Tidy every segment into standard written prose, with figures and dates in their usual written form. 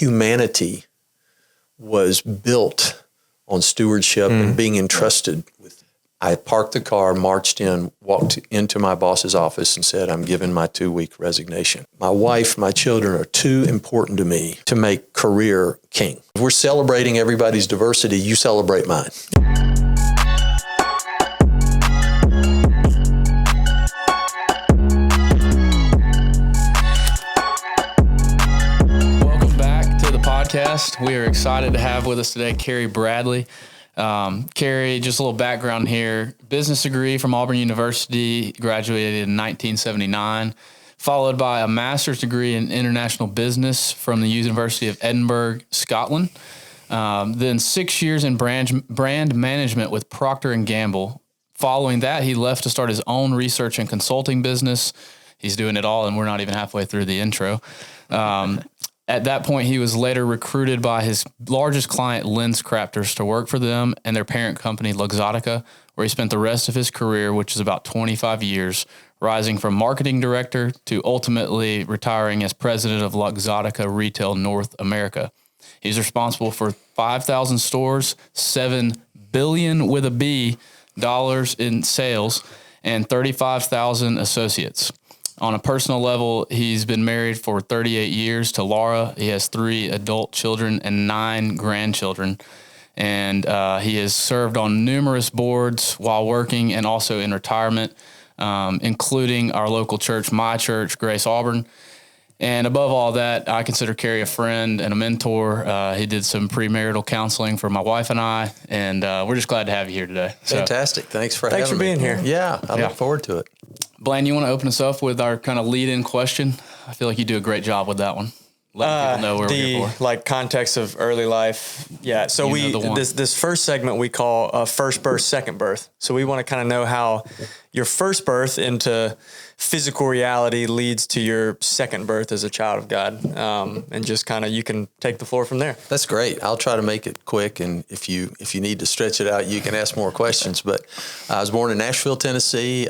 humanity was built on stewardship and being entrusted with. I parked the car, marched in, walked into my boss's office and said, I'm giving my 2-week resignation. My wife, my children are too important to me to make career king. If we're celebrating everybody's diversity, you celebrate mine. Welcome back to the podcast. We are excited to have with us today Kerry Bradley. Kerry, just a little background here, business degree from Auburn University, graduated in 1979, followed by a master's degree in international business from the University of Edinburgh, Scotland. Then 6 years in brand management with Procter Gamble. Following that, he left to start his own research and consulting business. He's doing it all, and we're not even halfway through the intro. At that point, he was later recruited by his largest client, LensCrafters, to work for them and their parent company, Luxottica, where he spent the rest of his career, which is about 25 years, rising from marketing director to ultimately retiring as president of Luxottica Retail North America. He's responsible for 5,000 stores, $7 billion with a B dollars in sales, and 35,000 associates. On a personal level, he's been married for 38 years to Laura. He has 3 adult children and 9 grandchildren. And he has served on numerous boards while working and also in retirement, including our local church, my church, Grace Auburn. And above all that, I consider Kerry a friend and a mentor. He did some premarital counseling for my wife and I, and we're just glad to have you here today. Fantastic. Thanks for having me. being here. Yeah, I look forward to it. Blaine, you want to open us up with our kind of lead-in question? I feel like you do a great job with that one. Letting people know where we're here for. Like context of early life. Yeah. So this first segment we call first birth, second birth. So we want to kind of know how your first birth into physical reality leads to your second birth as a child of God. And just kind of, you can take the floor from there. That's great. I'll try to make it quick. And if you need to stretch it out, you can ask more questions. But I was born in Nashville, Tennessee,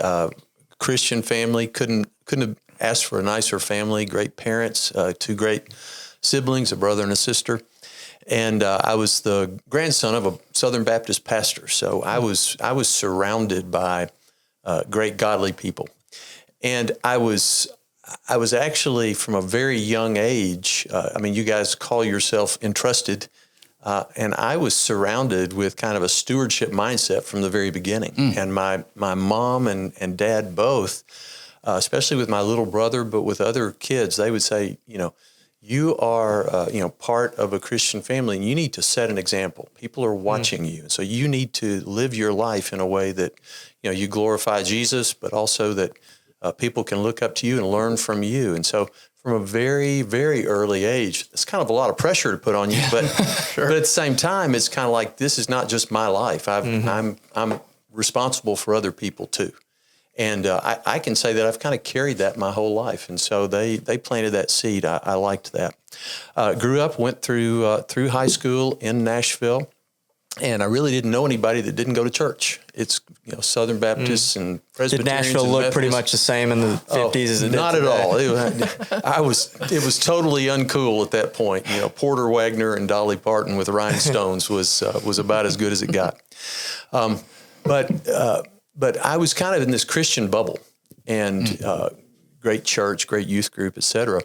Christian family. Couldn't have asked for a nicer family. Great parents, 2 great siblings, a brother and a sister. And I was the grandson of a Southern Baptist pastor. So I was surrounded by great godly people. And I was actually from a very young age. You guys call yourself Entrusted. And I was surrounded with kind of a stewardship mindset from the very beginning. And my mom and dad both, especially with my little brother, but with other kids, they would say, you are, part of a Christian family, and you need to set an example. People are watching you. So you need to live your life in a way that, you glorify Jesus, but also that people can look up to you and learn from you. And so from a very, very early age, it's kind of a lot of pressure to put on you, but Sure. But at the same time, it's kind of like, this is not just my life. I'm responsible for other people too. And I can say that I've kind of carried that my whole life. And so they planted that seed. I liked that. Grew up, went through high school in Nashville. And I really didn't know anybody that didn't go to church. It's Southern Baptists and Presbyterians. Did Nashville look pretty much the same in the 50s as it did not today? At all. It was totally uncool at that point. Porter Wagner and Dolly Parton with Rhinestones was about as good as it got. But I was kind of in this Christian bubble, and great church, great youth group, et cetera.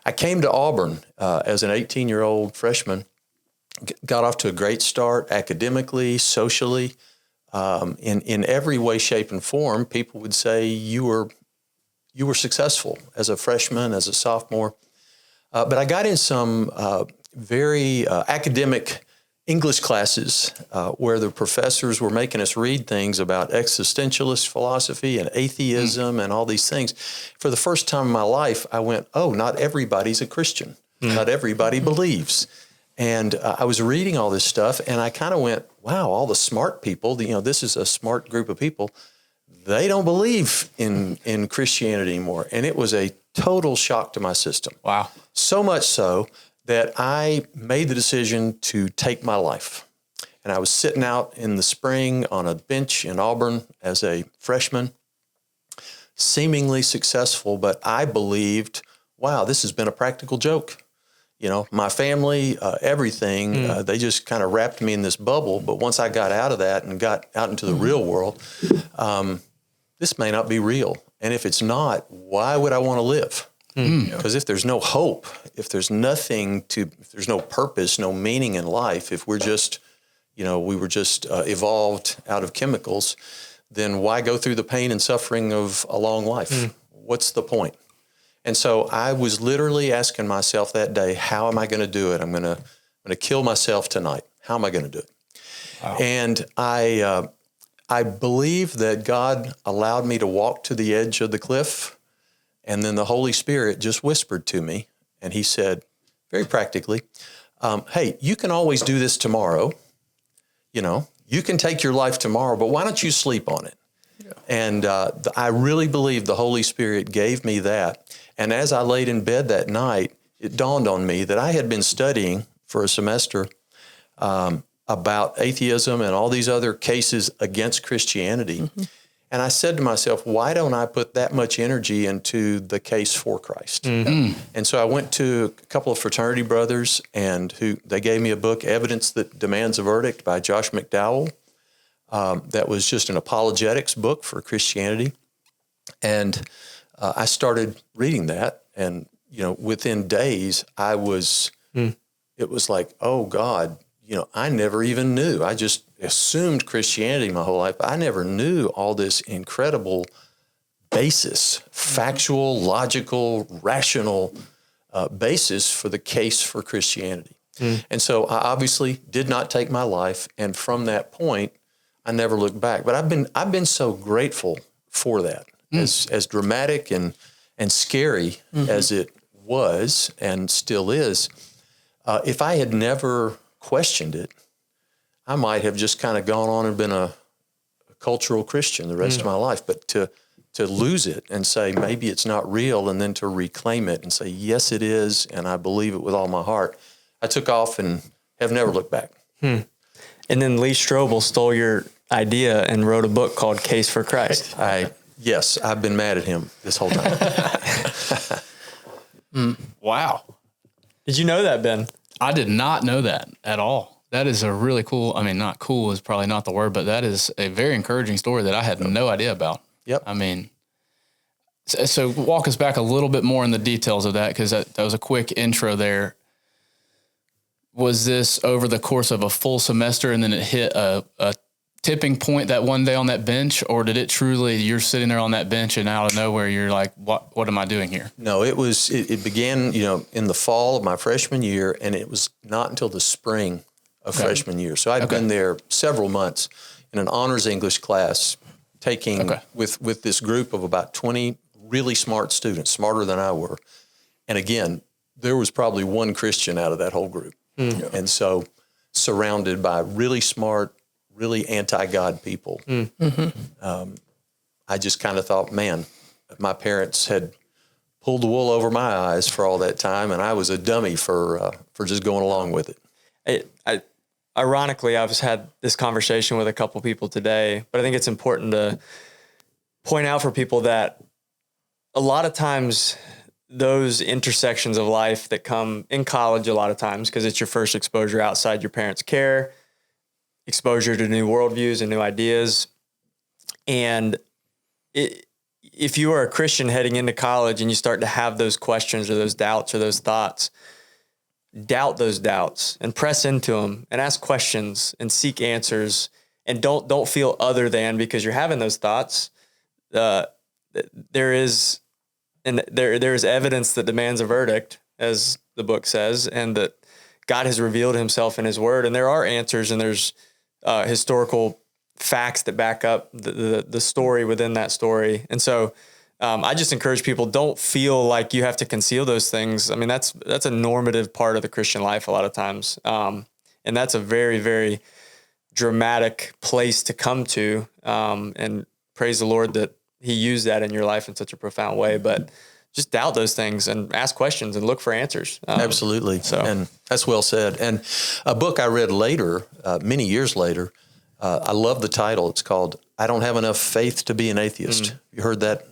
I came to Auburn as an 18-year-old freshman. Got off to a great start academically, socially, in every way, shape, and form. People would say you were successful as a freshman, as a sophomore. But I got in some very academic English classes where the professors were making us read things about existentialist philosophy and atheism and all these things. For the first time in my life, I went, oh, not everybody's a Christian. Not everybody believes. And I was reading all this stuff, and I kind of went, wow, all the smart people, this is a smart group of people. They don't believe in Christianity anymore. And it was a total shock to my system. Wow. So much so that I made the decision to take my life. And I was sitting out in the spring on a bench in Auburn as a freshman, seemingly successful, but I believed, wow, this has been a practical joke. my family, everything, they just kind of wrapped me in this bubble. But once I got out of that and got out into the real world, this may not be real. And if it's not, why would I want to live? Because if there's no hope, if there's if there's no purpose, no meaning in life, if we're just, we were just evolved out of chemicals, then why go through the pain and suffering of a long life? What's the point? And so I was literally asking myself that day, how am I going to do it? I'm going to kill myself tonight. How am I going to do it? Wow. And I believe that God allowed me to walk to the edge of the cliff, and then the Holy Spirit just whispered to me, and he said, very practically, hey, you can always do this tomorrow. You can take your life tomorrow, but why don't you sleep on it? Yeah. And I really believe the Holy Spirit gave me that. And as I laid in bed that night, it dawned on me that I had been studying for a semester about atheism and all these other cases against Christianity. And I said to myself, why don't I put that much energy into the case for Christ? And so I went to a couple of fraternity brothers, and they gave me a book, Evidence That Demands a Verdict by Josh McDowell. That was just an apologetics book for Christianity. And I started reading that, and, within days it was like, oh God, I never even knew. I just assumed Christianity my whole life. I never knew all this incredible basis, factual, logical, rational basis for the case for Christianity. And so I obviously did not take my life. And from that point, I never looked back. But I've been so grateful for that, as dramatic and scary as it was and still is. If I had never questioned it, I might have just kind of gone on and been a cultural Christian the rest of my life. But to lose it and say, maybe it's not real, and then to reclaim it and say, yes, it is, and I believe it with all my heart, I took off and have never looked back. And then Lee Strobel stole your idea and wrote a book called Case for Christ. Yes, I've been mad at him this whole time. Wow. Did you know that, Ben? I did not know that at all. That is a really cool, not cool is probably not the word, but that is a very encouraging story that I had no idea about. Yep. So walk us back a little bit more in the details of that, because that was a quick intro there. Was this over the course of a full semester and then it hit a tipping point that one day on that bench, or did it truly, you're sitting there on that bench and out of nowhere you're like, what am I doing here? No, it began, in the fall of my freshman year, and it was not until the spring of freshman year. So I'd been there several months in an honors English class, taking with this group of about 20 really smart students, smarter than I were. And again, there was probably one Christian out of that whole group. And so surrounded by really smart, really anti-God people. I just kind of thought, man, my parents had pulled the wool over my eyes for all that time, and I was a dummy for just going along with it. Ironically, I've had this conversation with a couple people today, but I think it's important to point out for people that a lot of times those intersections of life that come in college, a lot of times, because it's your first exposure outside your parents' care, exposure to new worldviews and new ideas. And if you are a Christian heading into college and you start to have those questions or those doubts or those thoughts, doubt those doubts and press into them and ask questions and seek answers, and don't feel other than because you're having those thoughts. There is evidence that demands a verdict, as the book says, and that God has revealed himself in his word, and there are answers, and there's historical facts that back up the story within that story. And so I just encourage people, don't feel like you have to conceal those things. That's a normative part of the Christian life a lot of times. And that's a very, very dramatic place to come to. And praise the Lord that he used that in your life in such a profound way. But just doubt those things and ask questions and look for answers. Absolutely. And that's well said. And a book I read later, many years later, I love the title. It's called, I Don't Have Enough Faith to Be an Atheist. You heard that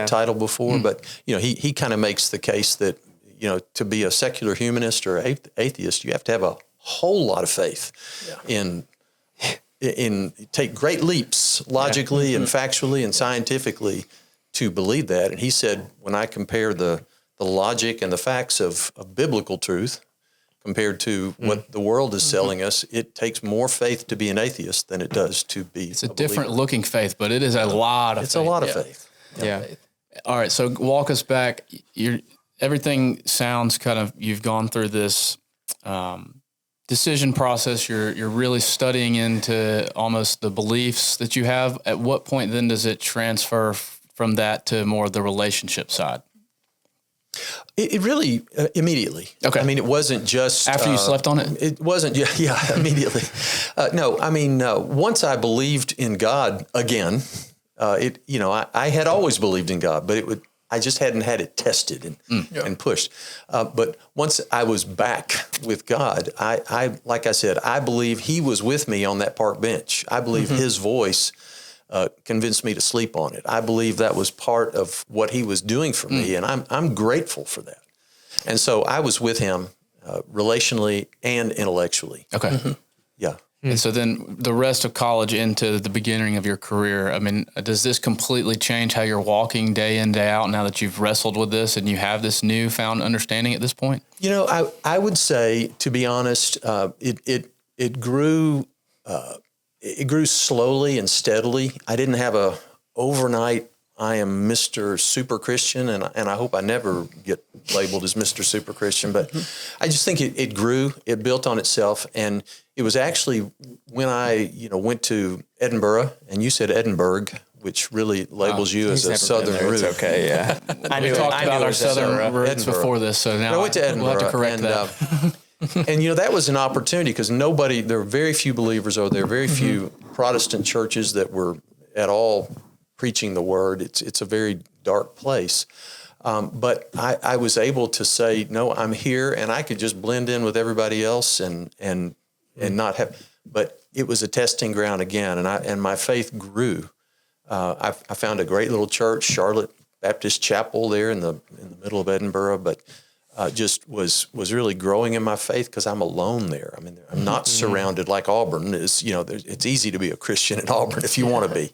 title before? But, he kind of makes the case that, to be a secular humanist or atheist, you have to have a whole lot of faith in take great leaps logically and factually and scientifically to believe that. And he said, when I compare the logic and the facts of biblical truth compared to what the world is selling us, it takes more faith to be an atheist than it does to be It's a different looking faith, but it is a lot of It's faith. a lot of faith. Yeah. All right. So walk us back. Everything sounds kind of, you've gone through this decision process. You're really studying into almost the beliefs that you have. At what point then does it transfer from that to more of the relationship side? It really immediately. Okay. I mean, it wasn't just after you slept on it. It wasn't. Yeah, immediately. No, I mean, once I believed in God again, I had always believed in God, but I just hadn't had it tested and pushed. But once I was back with God, I like I said, I believe He was with me on that park bench. I believe His voice convinced me to sleep on it. I believe that was part of what He was doing for me, and I'm grateful for that. And so I was with Him relationally and intellectually. Okay. Yeah. And so then the rest of college into the beginning of your career, I mean, does this completely change how you're walking day in, day out now that you've wrestled with this and you have this newfound understanding at this point? I would say, to be honest, it grew. It grew slowly and steadily. I didn't have a overnight, I am Mr. Super Christian, and I hope I never get labeled as Mr. Super Christian, but I just think it grew, it built on itself, and it was actually when I went to Edinburgh, and you said Edinburgh, which really labels you as a Southern root. It's okay, yeah. We talked about our Southern roots before this, so now I went to Edinburgh, we'll have to correct that. And that was an opportunity because there were very few believers over there, very few Protestant churches that were at all preaching the word. It's a very dark place. But I was able to say, no, I'm here, and I could just blend in with everybody else and not have. But it was a testing ground again, and my faith grew. I found a great little church, Charlotte Baptist Chapel, there in the middle of Edinburgh, but. Just was really growing in my faith because I'm alone there. I mean, I'm not surrounded like Auburn is. It's easy to be a Christian at Auburn if you want to be,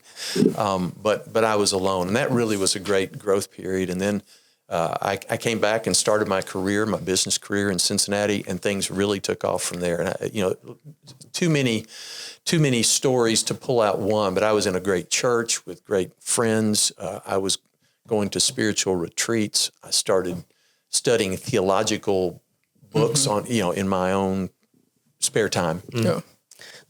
but I was alone, and that really was a great growth period. And then I came back and started my business career in Cincinnati, and things really took off from there. And too many stories to pull out one, but I was in a great church with great friends. I was going to spiritual retreats. I started studying theological books on, in my own spare time. Yeah.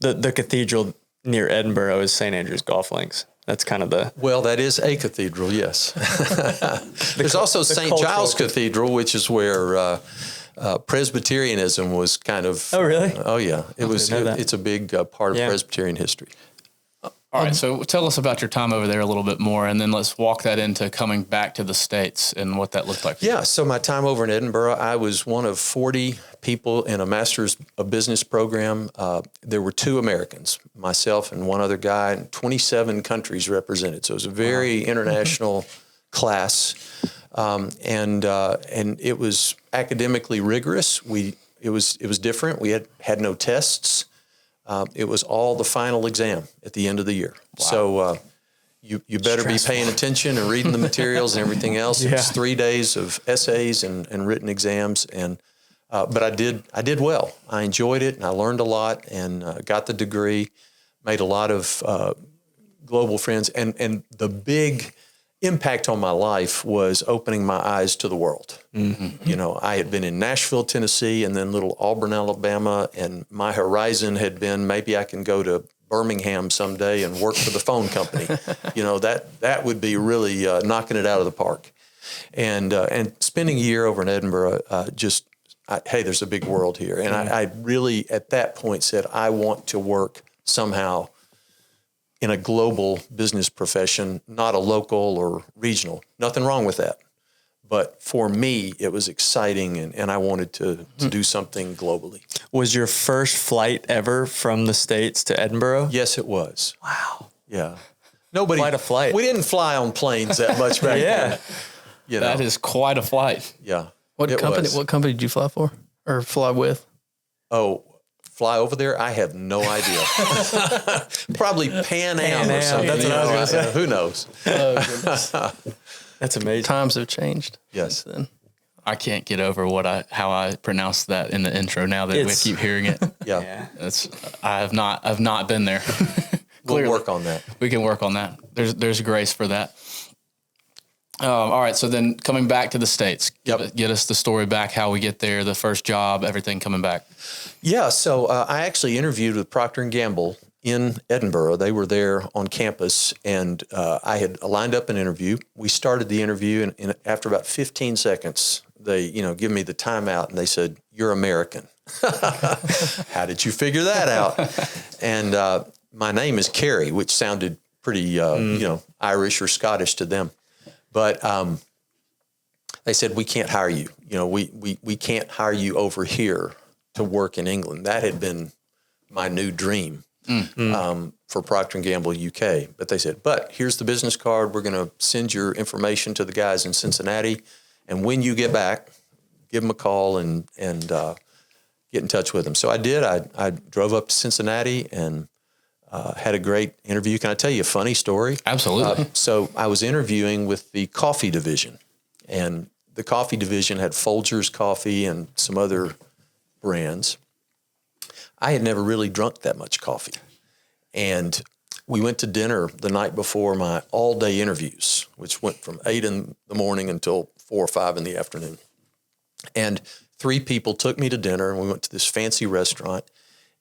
The cathedral near Edinburgh is St. Andrew's Golf Links. That's kind of that is a cathedral, yes. There's also St. Giles Cathedral, which is where Presbyterianism was kind of. Oh, really? Oh, yeah. It's a big part of Presbyterian history. All right, so tell us about your time over there a little bit more, and then let's walk that into coming back to the States and what that looked like. Yeah, so my time over in Edinburgh, I was one of 40 people in a Master's of Business program. There were 2 Americans, myself and one other guy, and 27 countries represented. So it was a very international class, and it was academically rigorous. It was different. We had no tests. It was all the final exam at the end of the year. Wow. So you better be paying attention and reading the materials and everything else. Yeah. It's 3 days of essays and written exams, but I did well. I enjoyed it, and I learned a lot, and got the degree, made a lot of global friends, and the big impact on my life was opening my eyes to the world. Mm-hmm. I had been in Nashville, Tennessee, and then little Auburn, Alabama, and my horizon had been maybe I can go to Birmingham someday and work for the phone company. That would be really knocking it out of the park. And spending a year over in Edinburgh, hey, there's a big world here. And I really, at that point, said, I want to work somehow in a global business profession, not a local or regional. Nothing wrong with that. But for me, it was exciting, and I wanted to do something globally. Was your first flight ever from the States to Edinburgh? Yes, it was. Wow. Yeah. Quite a flight. We didn't fly on planes that much back then. That is quite a flight. Yeah. What company did you fly for or fly with? Oh, fly over there? I have no idea. Probably Pan Am or something. That's what I was going to say. Who knows? Oh, goodness. That's amazing. Times have changed. Yes. Then. I can't get over how I pronounce that in the intro now that we keep hearing it. Yeah. I've not been there. We'll work on that. We can work on that. There's grace for that. All right. So then coming back to the States, get us the story back, how we get there, the first job, everything coming back. Yeah. So I actually interviewed with Procter Gamble in Edinburgh. They were there on campus, and I had lined up an interview. We started the interview, and after about 15 seconds, they, give me the timeout, and they said, "You're American." How did you figure that out? And my name is Kerry, which sounded pretty, Irish or Scottish to them. But they said, "We can't hire you. We can't hire you over here to work in England." That had been my new dream for Procter Gamble UK. But they said, "But here's the business card. We're going to send your information to the guys in Cincinnati, and when you get back, give them a call and get in touch with them." So I did. I drove up to Cincinnati and had a great interview. Can I tell you a funny story? Absolutely. So I was interviewing with the coffee division, and the coffee division had Folgers coffee and some other brands. I had never really drunk that much coffee. And we went to dinner the night before my all-day interviews, which went from 8 in the morning until 4 or 5 in the afternoon. And 3 people took me to dinner, and we went to this fancy restaurant.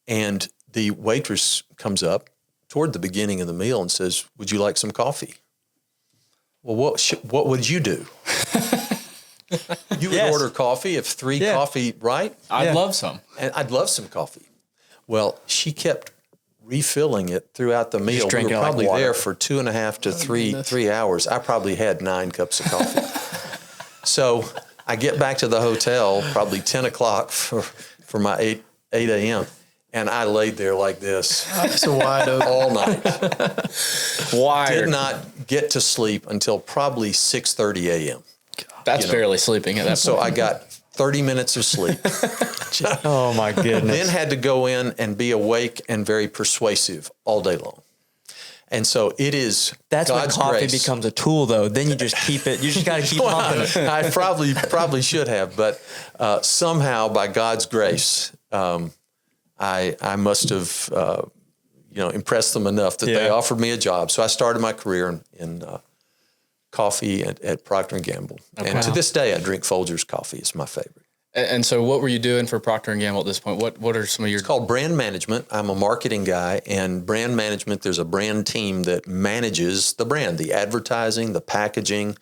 And the waitress comes up toward the beginning of the meal and says, "Would you like some coffee?" Well, what would you do? You would order coffee if 3 coffee, right? I'd love some. And I'd love some coffee. Well, she kept refilling it throughout the meal. We were probably there for 2.5 to 3 hours. I probably had 9 cups of coffee. So I get back to the hotel, probably 10 o'clock for my 8 a.m., and I laid there like this wide open all night. Wired. Did not get to sleep until probably 6:30 a.m. That's barely sleeping at that point. So I got 30 minutes of sleep. Oh, my goodness. Then had to go in and be awake and very persuasive all day long. And so it is That's God's when coffee grace. becomes a tool, though. Then you just keep it. You just got to keep pumping it. I probably should have, but somehow by God's grace, I must have impressed them enough that they offered me a job. So I started my career in coffee at Procter Gamble, and to this day I drink Folgers coffee. It's my favorite. And so what were you doing for Procter & Gamble at this point? What are some of your... It's called brand management. I'm a marketing guy, and brand management, there's a brand team that manages the brand, the advertising, the packaging,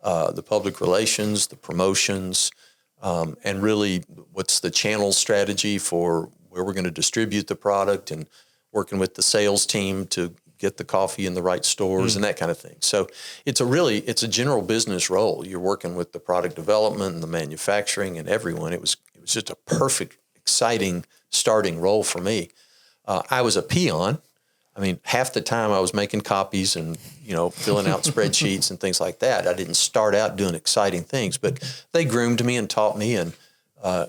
the public relations, the promotions, and really what's the channel strategy for where we're going to distribute the product, and working with the sales team to get the coffee in the right stores and that kind of thing. So it's a general business role. You're working with the product development and the manufacturing and everyone. It was just a perfect, exciting starting role for me. I was a peon. I mean, half the time I was making copies and, filling out spreadsheets and things like that. I didn't start out doing exciting things, but they groomed me and taught me. And I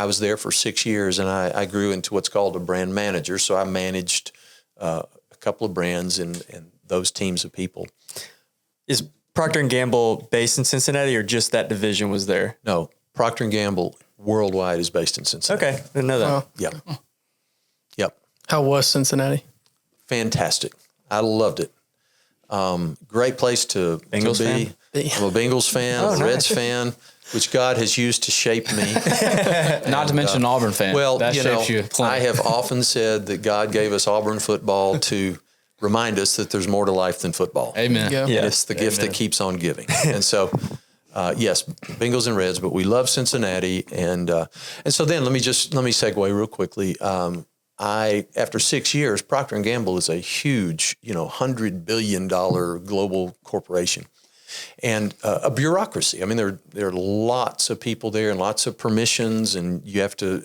was there for 6 years, and I grew into what's called a brand manager. So I managed a couple of brands and those teams of people. Is Procter & Gamble based in Cincinnati, or just that division was there? No, Procter & Gamble worldwide is based in Cincinnati. Okay, didn't know that. Wow. Yep. How was Cincinnati? Fantastic. I loved it. Great place to be. Fan? I'm a Bengals fan, a Reds fan, which God has used to shape me. Not to mention an Auburn fan. Well, that shapes you plenty. I have often said that God gave us Auburn football to remind us that there's more to life than football. Amen. Yeah. And it's the gift that keeps on giving. And so, yes, Bengals and Reds, but we love Cincinnati. And so then let me segue real quickly. After 6 years, Procter & Gamble is a huge, $100 billion global corporation. And a bureaucracy. I mean, there are lots of people there and lots of permissions, and you have to,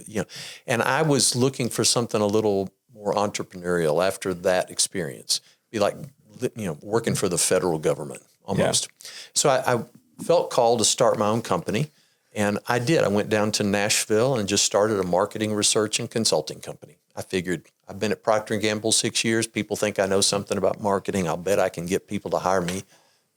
and I was looking for something a little more entrepreneurial after that experience. Be like, working for the federal government almost. Yeah. So I felt called to start my own company, And I did. I went down to Nashville and just started a marketing research and consulting company. I figured I've been at Procter Gamble 6 years. People think I know something about marketing. I'll bet I can get people to hire me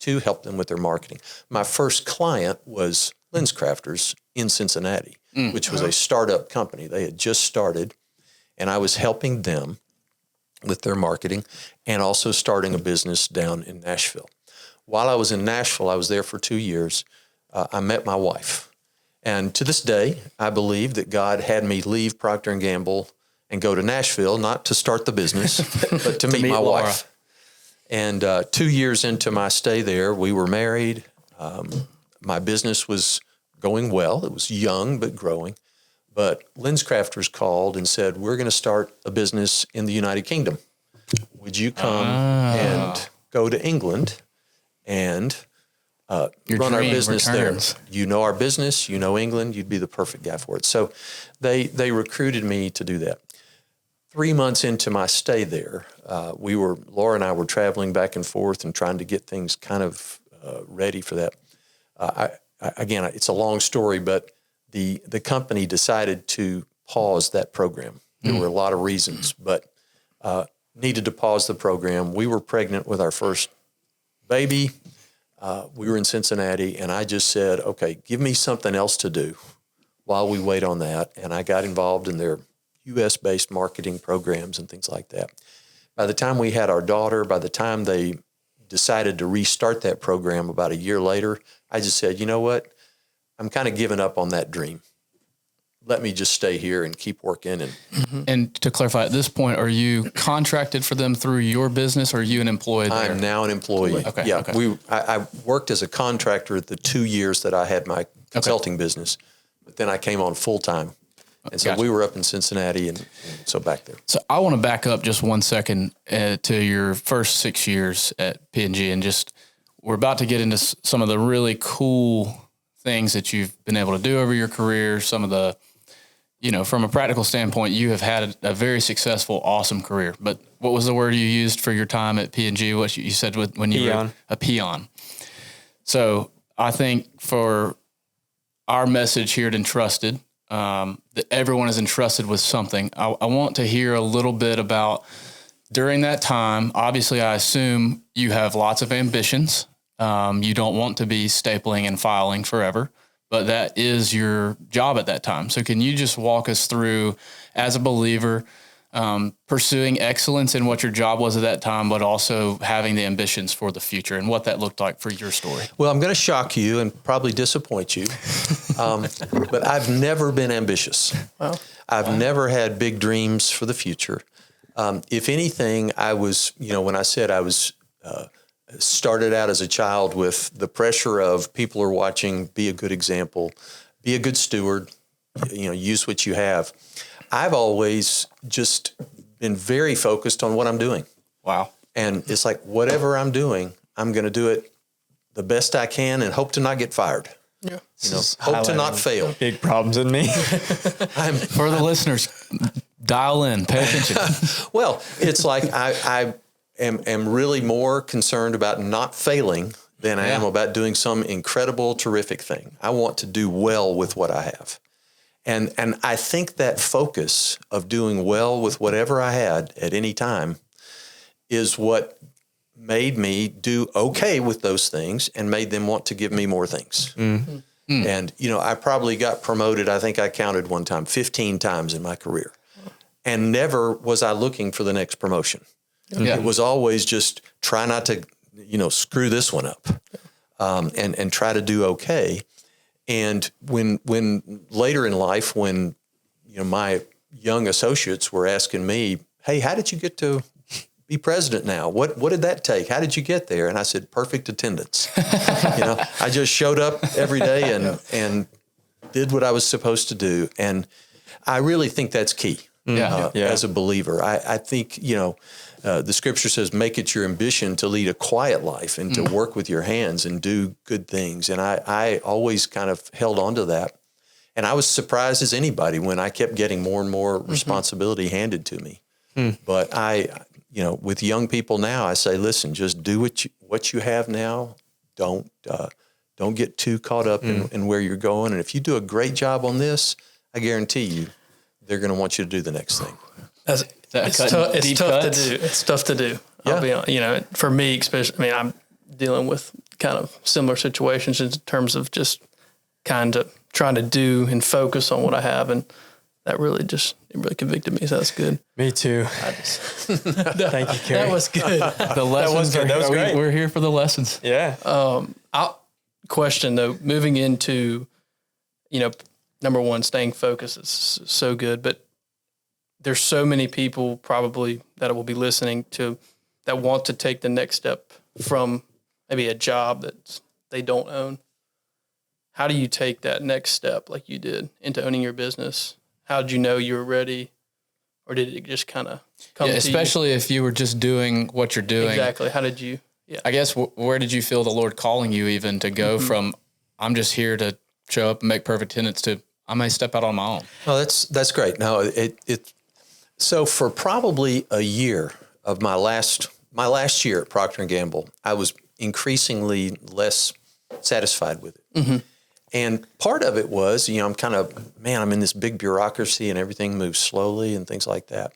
to help them with their marketing. My first client was LensCrafters in Cincinnati, which was a startup company. They had just started, and I was helping them with their marketing and also starting a business down in Nashville. While I was in Nashville, I was there for 2 years. I met my wife. And to this day, I believe that God had me leave Procter & Gamble and go to Nashville, not to start the business, but to meet my Laura. wife. And 2 years into my stay there, we were married. My business was going well. It was young but growing. But LensCrafters called and said, we're going to start a business in the United Kingdom. Would you come and go to England and run our business returns. there? You know our business, you know England, you'd be the perfect guy for it. So they recruited me to do that. 3 months into my stay there, Laura and I were traveling back and forth and trying to get things kind of ready for that. Again, it's a long story, but the company decided to pause that program. There were a lot of reasons, but needed to pause the program. We were pregnant with our first baby. We were in Cincinnati, and I just said, okay, give me something else to do while we wait on that. And I got involved in their U.S.-based marketing programs and things like that. By the time we had our daughter, by the time they decided to restart that program about a year later, I just said, you know what? I'm kind of giving up on that dream. Let me just stay here and keep working. And to clarify, at this point, are you contracted for them through your business, or are you an employee there? I'm now an employee. Okay. Yeah, Okay. I worked as a contractor the 2 years that I had my consulting business, but then I came on full time. And so we were up in Cincinnati and so back there. So I want to back up just 1 second to your first 6 years at P&G, and just we're about to get into some of the really cool things that you've been able to do over your career. Some of the, from a practical standpoint, you have had a very successful, awesome career. But what was the word you used for your time at P&G? What you said when you were a peon. So I think for our message here at Entrusted, that everyone is entrusted with something. I want to hear a little bit about during that time. Obviously, I assume you have lots of ambitions. You don't want to be stapling and filing forever, but that is your job at that time. So can you just walk us through, as a believer, pursuing excellence in what your job was at that time, but also having the ambitions for the future and what that looked like for your story? Well, I'm going to shock you and probably disappoint you, but I've never been ambitious. I've never had big dreams for the future. If anything, I was, when I said I was started out as a child with the pressure of people are watching, be a good example, be a good steward, use what you have. I've always just been very focused on what I'm doing. Wow. And it's like, whatever I'm doing, I'm going to do it the best I can and hope to not get fired. Yeah. Hope to not fail. Big problems in me. For the listeners, dial in, pay attention. Well, it's like I am really more concerned about not failing than I am about doing some incredible, terrific thing. I want to do well with what I have. And I think that focus of doing well with whatever I had at any time is what made me do okay with those things and made them want to give me more things. Mm-hmm. And, I probably got promoted, I think I counted one time, 15 times in my career. And never was I looking for the next promotion. Yeah. It was always just try not to, screw this one up and try to do okay. And when later in life, when, my young associates were asking me, hey, how did you get to be president now? What did that take? How did you get there? And I said, perfect attendance. I just showed up every day and did what I was supposed to do. And I really think that's key as a believer. I think, the scripture says, make it your ambition to lead a quiet life and to work with your hands and do good things. And I always kind of held on to that. And I was surprised as anybody when I kept getting more and more responsibility handed to me. But with young people now, I say, listen, just do what you have now. Don't Don't get too caught up in where you're going. And if you do a great job on this, I guarantee you, they're going to want you to do the next thing. It's tough to do. It's tough to do. I'll be honest. For me, especially, I'm dealing with kind of similar situations in terms of just kind of trying to do and focus on what I have. And that really convicted me. So that's good. Me too. Thank you, Kerry. That was good. The lessons that was great. We're here for the lessons. Yeah. Question though, moving into, number one, staying focused is so good, but there's so many people probably that will be listening to that want to take the next step from maybe a job that they don't own. How do you take that next step like you did into owning your business? How did you know you were ready, or did it just kind of come to you? Especially if you were just doing what you're doing. Exactly. How did you? Yeah. I guess where did you feel the Lord calling you even to go from I'm just here to show up and make perfect attendance to I may step out on my own? Oh, that's great. No, so for probably a year of my last year at Procter Gamble, I was increasingly less satisfied with it. Mm-hmm. And part of it was, I'm in this big bureaucracy and everything moves slowly and things like that.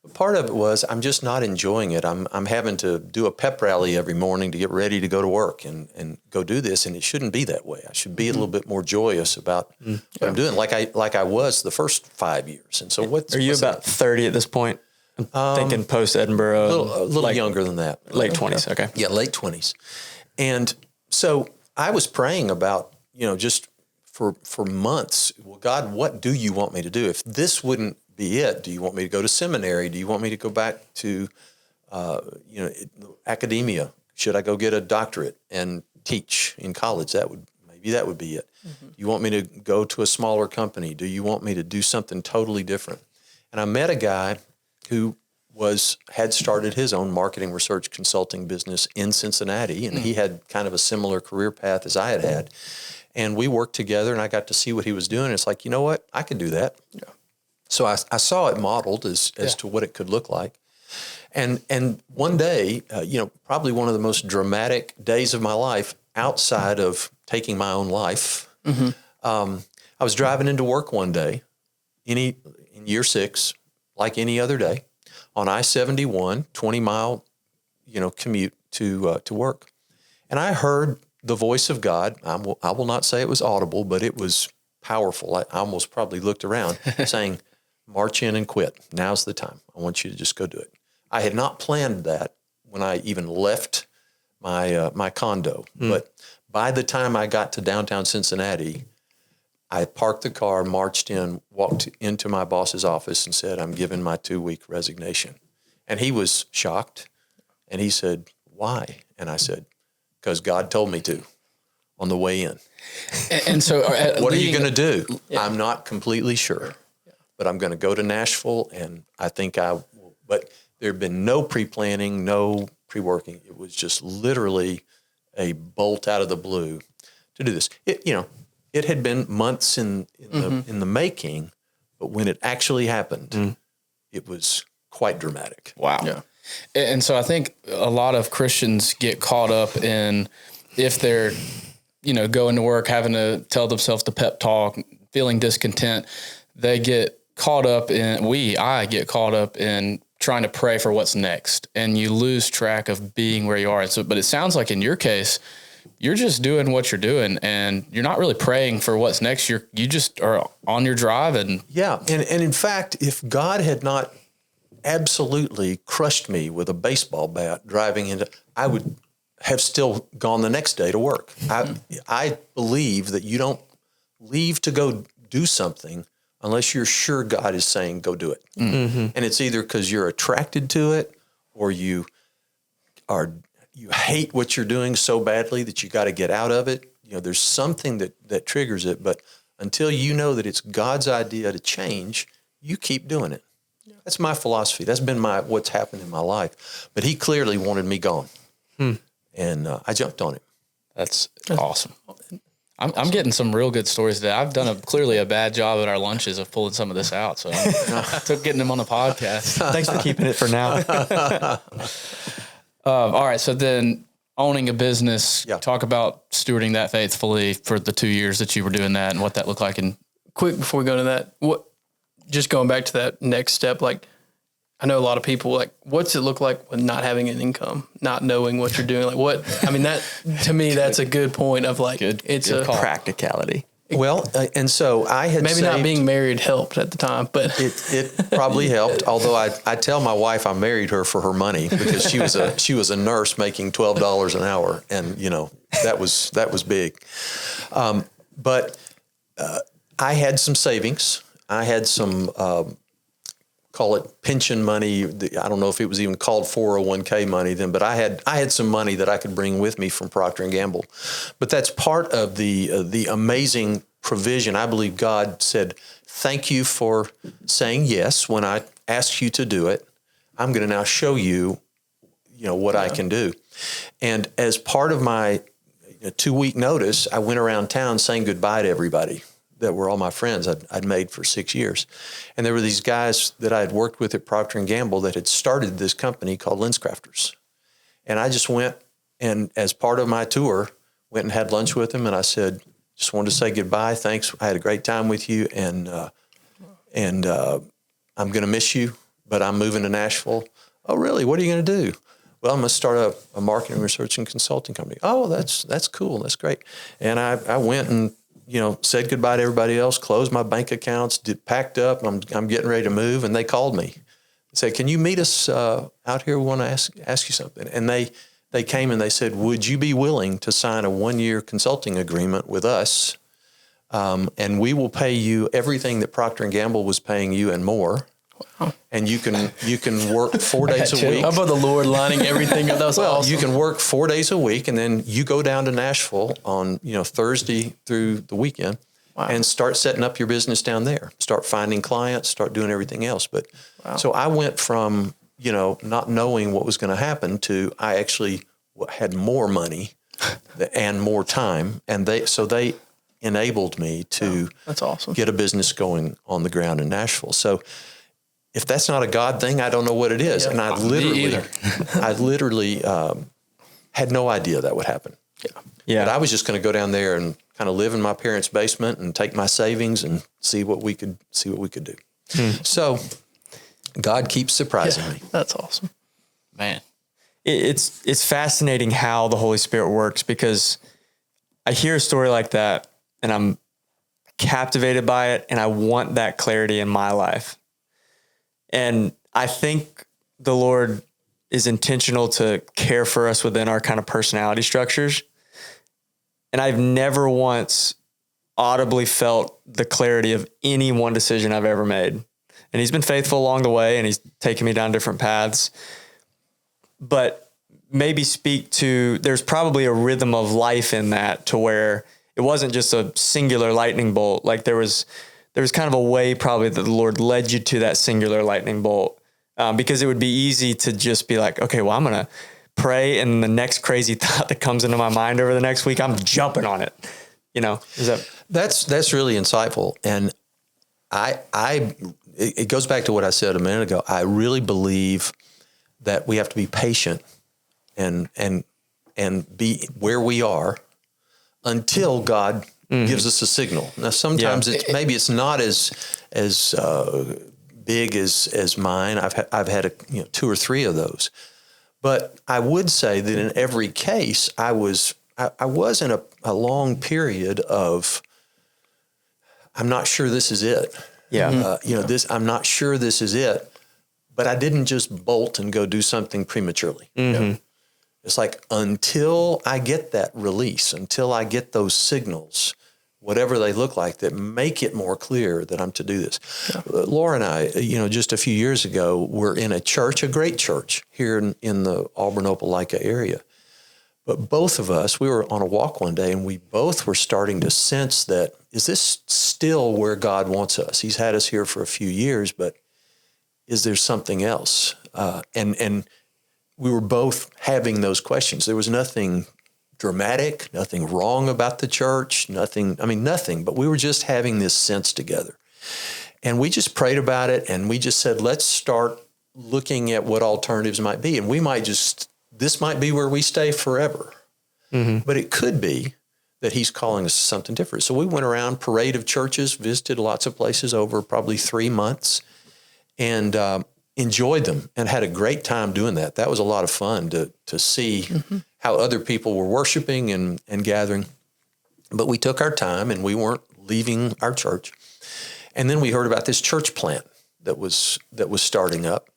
But part of it was I'm just not enjoying it. I'm having to do a pep rally every morning to get ready to go to work and go do this, and it shouldn't be that way. I should be a little bit more joyous about what I'm doing, like I was the first 5 years. And so are you about 30 at this point? I'm thinking post Edinburgh, a little younger than that, late 20s. Okay, yeah, late 20s. And so I was praying about just for months. Well, God, what do you want me to do? If this wouldn't be it, do you want me to go to seminary? Do you want me to go back to, academia? Should I go get a doctorate and teach in college? That would be it. Mm-hmm. You want me to go to a smaller company? Do you want me to do something totally different? And I met a guy who had started his own marketing research consulting business in Cincinnati, and he had kind of a similar career path as I had. And we worked together, and I got to see what he was doing. It's like, you know what? I could do that. Yeah. So I saw it modeled as to what it could look like. And one day, probably one of the most dramatic days of my life outside of taking my own life, I was driving into work one day in year 6, like any other day, on I-71, 20-mile, commute to work. And I heard the voice of God. I will not say it was audible, but it was powerful. I almost probably looked around saying, march in and quit. Now's the time. I want you to just go do it. I had not planned that when I even left my condo. But by the time I got to downtown Cincinnati, I parked the car, marched in, walked into my boss's office and said, I'm giving my 2-week resignation. And he was shocked. And he said, why? And I said, because God told me to on the way in. And so what are you going to do? Yeah. I'm not completely sure, but I'm going to go to Nashville, and I think I will. But there had been no pre-planning, no pre-working. It was just literally a bolt out of the blue to do this. It had been months in the making, but when it actually happened, it was quite dramatic. Wow. Yeah. And so I think a lot of Christians get caught up in, if they're, going to work, having to tell themselves the pep talk, feeling discontent, they get caught up I get caught up in trying to pray for what's next, and you lose track of being where you are. And so, but it sounds like in your case, you're just doing what you're doing, and you're not really praying for what's next. You just are on your drive. And in fact, if God had not absolutely crushed me with a baseball bat driving into, I would have still gone the next day to work. I believe that you don't leave to go do something unless you're sure God is saying, go do it. Mm-hmm. And it's either because you're attracted to it, or you hate what you're doing so badly that you got to get out of it. There's something that triggers it, but until you know that it's God's idea to change, you keep doing it. That's my philosophy. That's been what's happened in my life. But he clearly wanted me gone, and I jumped on it. That's awesome. I'm getting some real good stories today. I've done clearly a bad job at our lunches of pulling some of this out, so I took getting them on the podcast. Thanks for keeping it for now. All right, so then owning a business. Yeah. Talk about stewarding that faithfully for the 2 years that you were doing that and what that looked like. And quick before we go into that, just going back to that next step, like I know a lot of people like, what's it look like with not having an income, not knowing what you're doing? Like that to me, that's a good point of like, it's a practicality. Well, and so I had maybe not being married helped at the time, but it probably helped. Although I tell my wife I married her for her money because she was a nurse making $12 an hour, and that was big. But I had some savings. I had some call it pension money. I don't know if it was even called 401k money then, but I had some money that I could bring with me from Procter Gamble. But that's part of the amazing provision. I believe God said, "Thank you for saying yes when I asked you to do it. I'm going to now show you, what I can do." And as part of my 2-week notice, I went around town saying goodbye to everybody that were all my friends I'd made for 6 years. And there were these guys that I had worked with at Procter Gamble that had started this company called LensCrafters. And I just went and as part of my tour, went and had lunch with them. And I said, just wanted to say goodbye. Thanks. I had a great time with you. And I'm going to miss you, but I'm moving to Nashville. Oh, really? What are you going to do? Well, I'm going to start a marketing research and consulting company. Oh, that's cool. That's great. And I went and said goodbye to everybody else, closed my bank accounts, packed up. I'm getting ready to move. And they called me and said, "Can you meet us out here? We want to ask you something." And they came and they said, "Would you be willing to sign a 1-year consulting agreement with us? And we will pay you everything that Procter Gamble was paying you and more. Wow. And you can work 4 days a week." How about the Lord lining everything up? That was awesome. You can work 4 days a week, and then you go down to Nashville on Thursday through the weekend, and start setting up your business down there. Start finding clients, start doing everything else. But so I went from not knowing what was going to happen to I actually had more money and more time, and they enabled me to that's awesome. Get a business going on the ground in Nashville. So if that's not a God thing, I don't know what it is. Yeah, and I literally had no idea that would happen. Yeah. But I was just going to go down there and kind of live in my parents' basement and take my savings and see what we could do. So God keeps surprising me. That's awesome, man. It's fascinating how the Holy Spirit works, because I hear a story like that and I'm captivated by it, and I want that clarity in my life. And I think the Lord is intentional to care for us within our kind of personality structures. And I've never once audibly felt the clarity of any one decision I've ever made. And he's been faithful along the way, and he's taken me down different paths. But maybe speak to, there's probably a rhythm of life in that, to where it wasn't just a singular lightning bolt. Like there was kind of a way probably that the Lord led you to that singular lightning bolt, because it would be easy to just be like, okay, well, I'm going to pray, and the next crazy thought that comes into my mind over the next week, I'm jumping on it. That's really insightful. And it goes back to what I said a minute ago. I really believe that we have to be patient and be where we are until God gives us a signal. Now, sometimes it's not as big as mine. I've had 2 or 3 of those, but I would say that in every case, I was in a long period of, I'm not sure this is it. Yeah. I'm not sure this is it, but I didn't just bolt and go do something prematurely. Mm-hmm. It's like, until I get that release, until I get those signals, whatever they look like, that make it more clear that I'm to do this. Yeah. Laura and I, just a few years ago, were in a church, a great church here in the Auburn, Opelika area. But both of us, we were on a walk one day, and we both were starting to sense that, is this still where God wants us? He's had us here for a few years, but is there something else? And we were both having those questions. There was nothing dramatic, nothing wrong about the church, nothing, but we were just having this sense together. And we just prayed about it, and we just said, let's start looking at what alternatives might be. And we might just this might be where we stay forever. But it could be that he's calling us to something different. So we went around, parade of churches, visited lots of places over probably 3 months, and enjoyed them and had a great time doing that. That was a lot of fun to see how other people were worshiping and gathering. But we took our time, and we weren't leaving our church. And then we heard about this church plant that was starting up.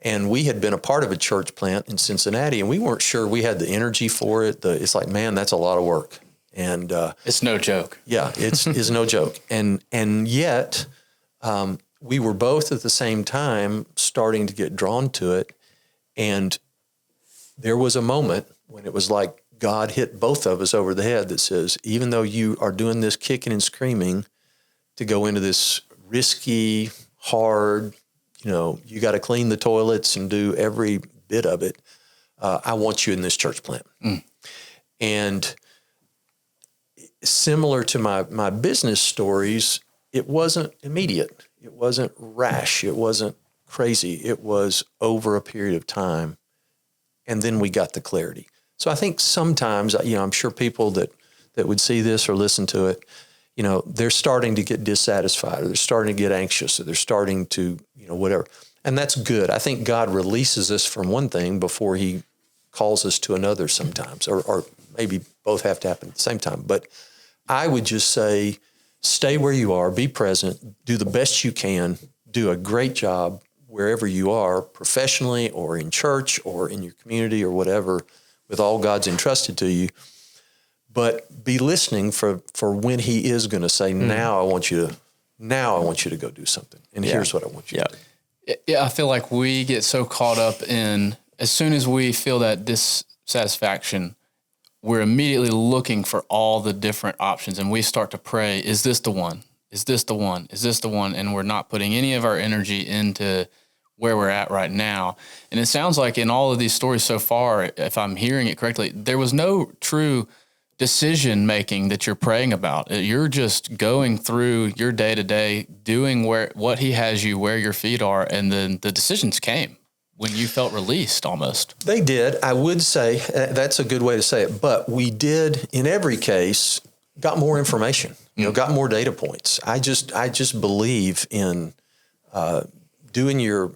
And we had been a part of a church plant in Cincinnati, and we weren't sure we had the energy for it. It's like, man, that's a lot of work. And it's no joke. Yeah, it's no joke. And yet we were both at the same time starting to get drawn to it. And there was a moment when it was like God hit both of us over the head that says, even though you are doing this kicking and screaming to go into this risky, hard, you got to clean the toilets and do every bit of it. I want you in this church plant. And similar to my business stories, it wasn't immediate. It wasn't rash. It wasn't crazy. It was over a period of time. And then we got the clarity. So I think sometimes, I'm sure people that would see this or listen to it, they're starting to get dissatisfied, or they're starting to get anxious, or they're starting to, whatever. And that's good. I think God releases us from one thing before he calls us to another sometimes, or maybe both have to happen at the same time. But I would just say, stay where you are, be present, do the best you can, do a great job wherever you are, professionally or in church or in your community or whatever, with all God's entrusted to you. But be listening for when he is going to say, now I want you to go do something. And here's what I want you to do. Yeah, I feel like we get so caught up in, as soon as we feel that dissatisfaction, we're immediately looking for all the different options, and we start to pray, is this the one? Is this the one? Is this the one? And we're not putting any of our energy into where we're at right now. And it sounds like in all of these stories so far, if I'm hearing it correctly, there was no true decision making that you're praying about. You're just going through your day to day, doing what he has you, where your feet are, and then the decisions came when you felt released almost. They did. I would say that's a good way to say it. But we did, in every case, got more information. Got more data points. I just believe in doing your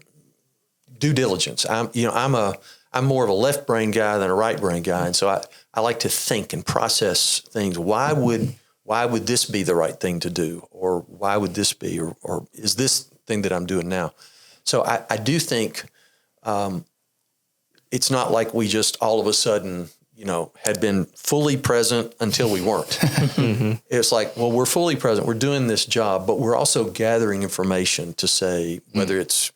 due diligence. I'm more of a left brain guy than a right brain guy, and so I like to think and process things. Why would this be the right thing to do, or why would this be, or is this thing that I'm doing now? So I do think it's not like we just all of a sudden had been fully present until we weren't. It's like, well, we're fully present. We're doing this job, but we're also gathering information to say whether it's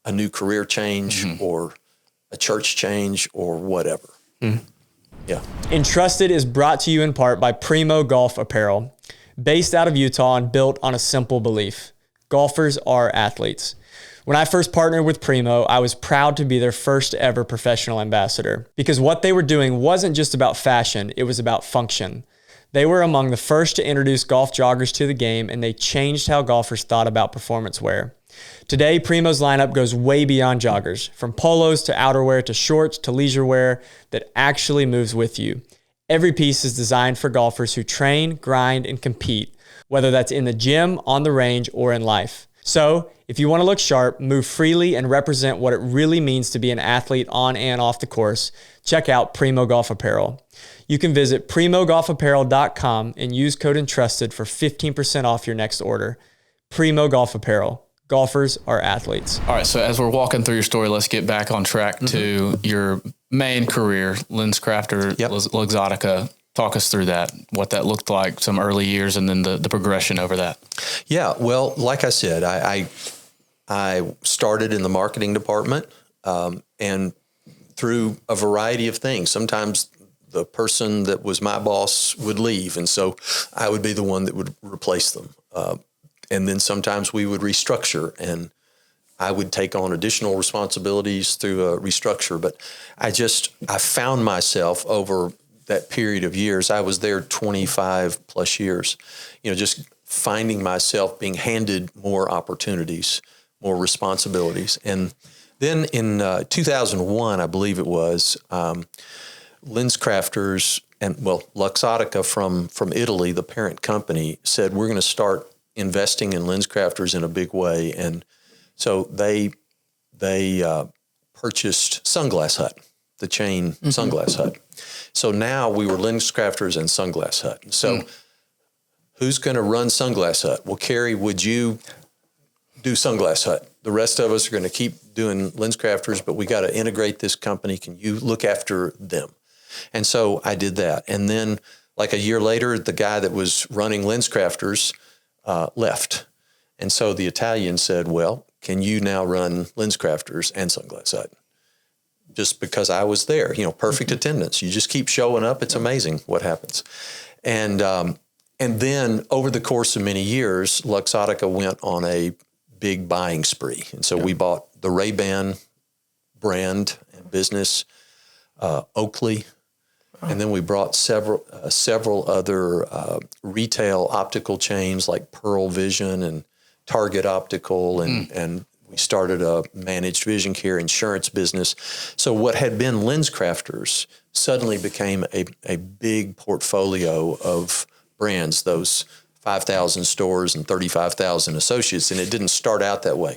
a new career change or a church change or whatever. Yeah. Entrusted is brought to you in part by Primo Golf Apparel. Based out of Utah and built on a simple belief: golfers are athletes. When I first partnered with Primo, I was proud to be their first ever professional ambassador, because what they were doing wasn't just about fashion, it was about function. They were among the first to introduce golf joggers to the game, and they changed how golfers thought about performance wear. Today, Primo's lineup goes way beyond joggers, from polos to outerwear to shorts to leisure wear that actually moves with you. Every piece is designed for golfers who train, grind, and compete, whether that's in the gym, on the range, or in life. So, if you want to look sharp, move freely, and represent what it really means to be an athlete on and off the course, check out Primo Golf Apparel. You can visit primogolfapparel.com and use code Entrusted for 15% off your next order. Primo Golf Apparel. Golfers are athletes. All right, so as we're walking through your story, let's get back on track to your main career, LensCrafters, Luxottica. Talk us through that, what that looked like, some early years, and then the progression over that. Yeah, well, like I said, I started in the marketing department, and through a variety of things. Sometimes the person that was my boss would leave, and so I would be the one that would replace them. And then sometimes we would restructure, and I would take on additional responsibilities through a restructure. But I found myself over that period of years, I was there 25 plus years, just finding myself being handed more opportunities, more responsibilities. And then in 2001, I believe it was, LensCrafters and Luxottica from Italy, the parent company, said we're going to start investing in LensCrafters in a big way, and so they purchased Sunglass Hut, the chain Sunglass Hut. So now we were LensCrafters and Sunglass Hut. So who's going to run Sunglass Hut? Well, Kerry, would you do Sunglass Hut? The rest of us are going to keep doing LensCrafters, but we got to integrate this company. Can you look after them? And so I did that. And then like a year later, the guy that was running LensCrafters left. And so the Italian said, well, can you now run LensCrafters and Sunglass Hut? Just because I was there, perfect attendance. You just keep showing up. It's amazing what happens. And then over the course of many years, Luxottica went on a big buying spree. And so we bought the Ray-Ban brand and business, Oakley, and then we brought several other retail optical chains like Pearl Vision and Target Optical, and we started a managed vision care insurance business. So what had been LensCrafters suddenly became a big portfolio of brands, those 5,000 stores and 35,000 associates, and it didn't start out that way.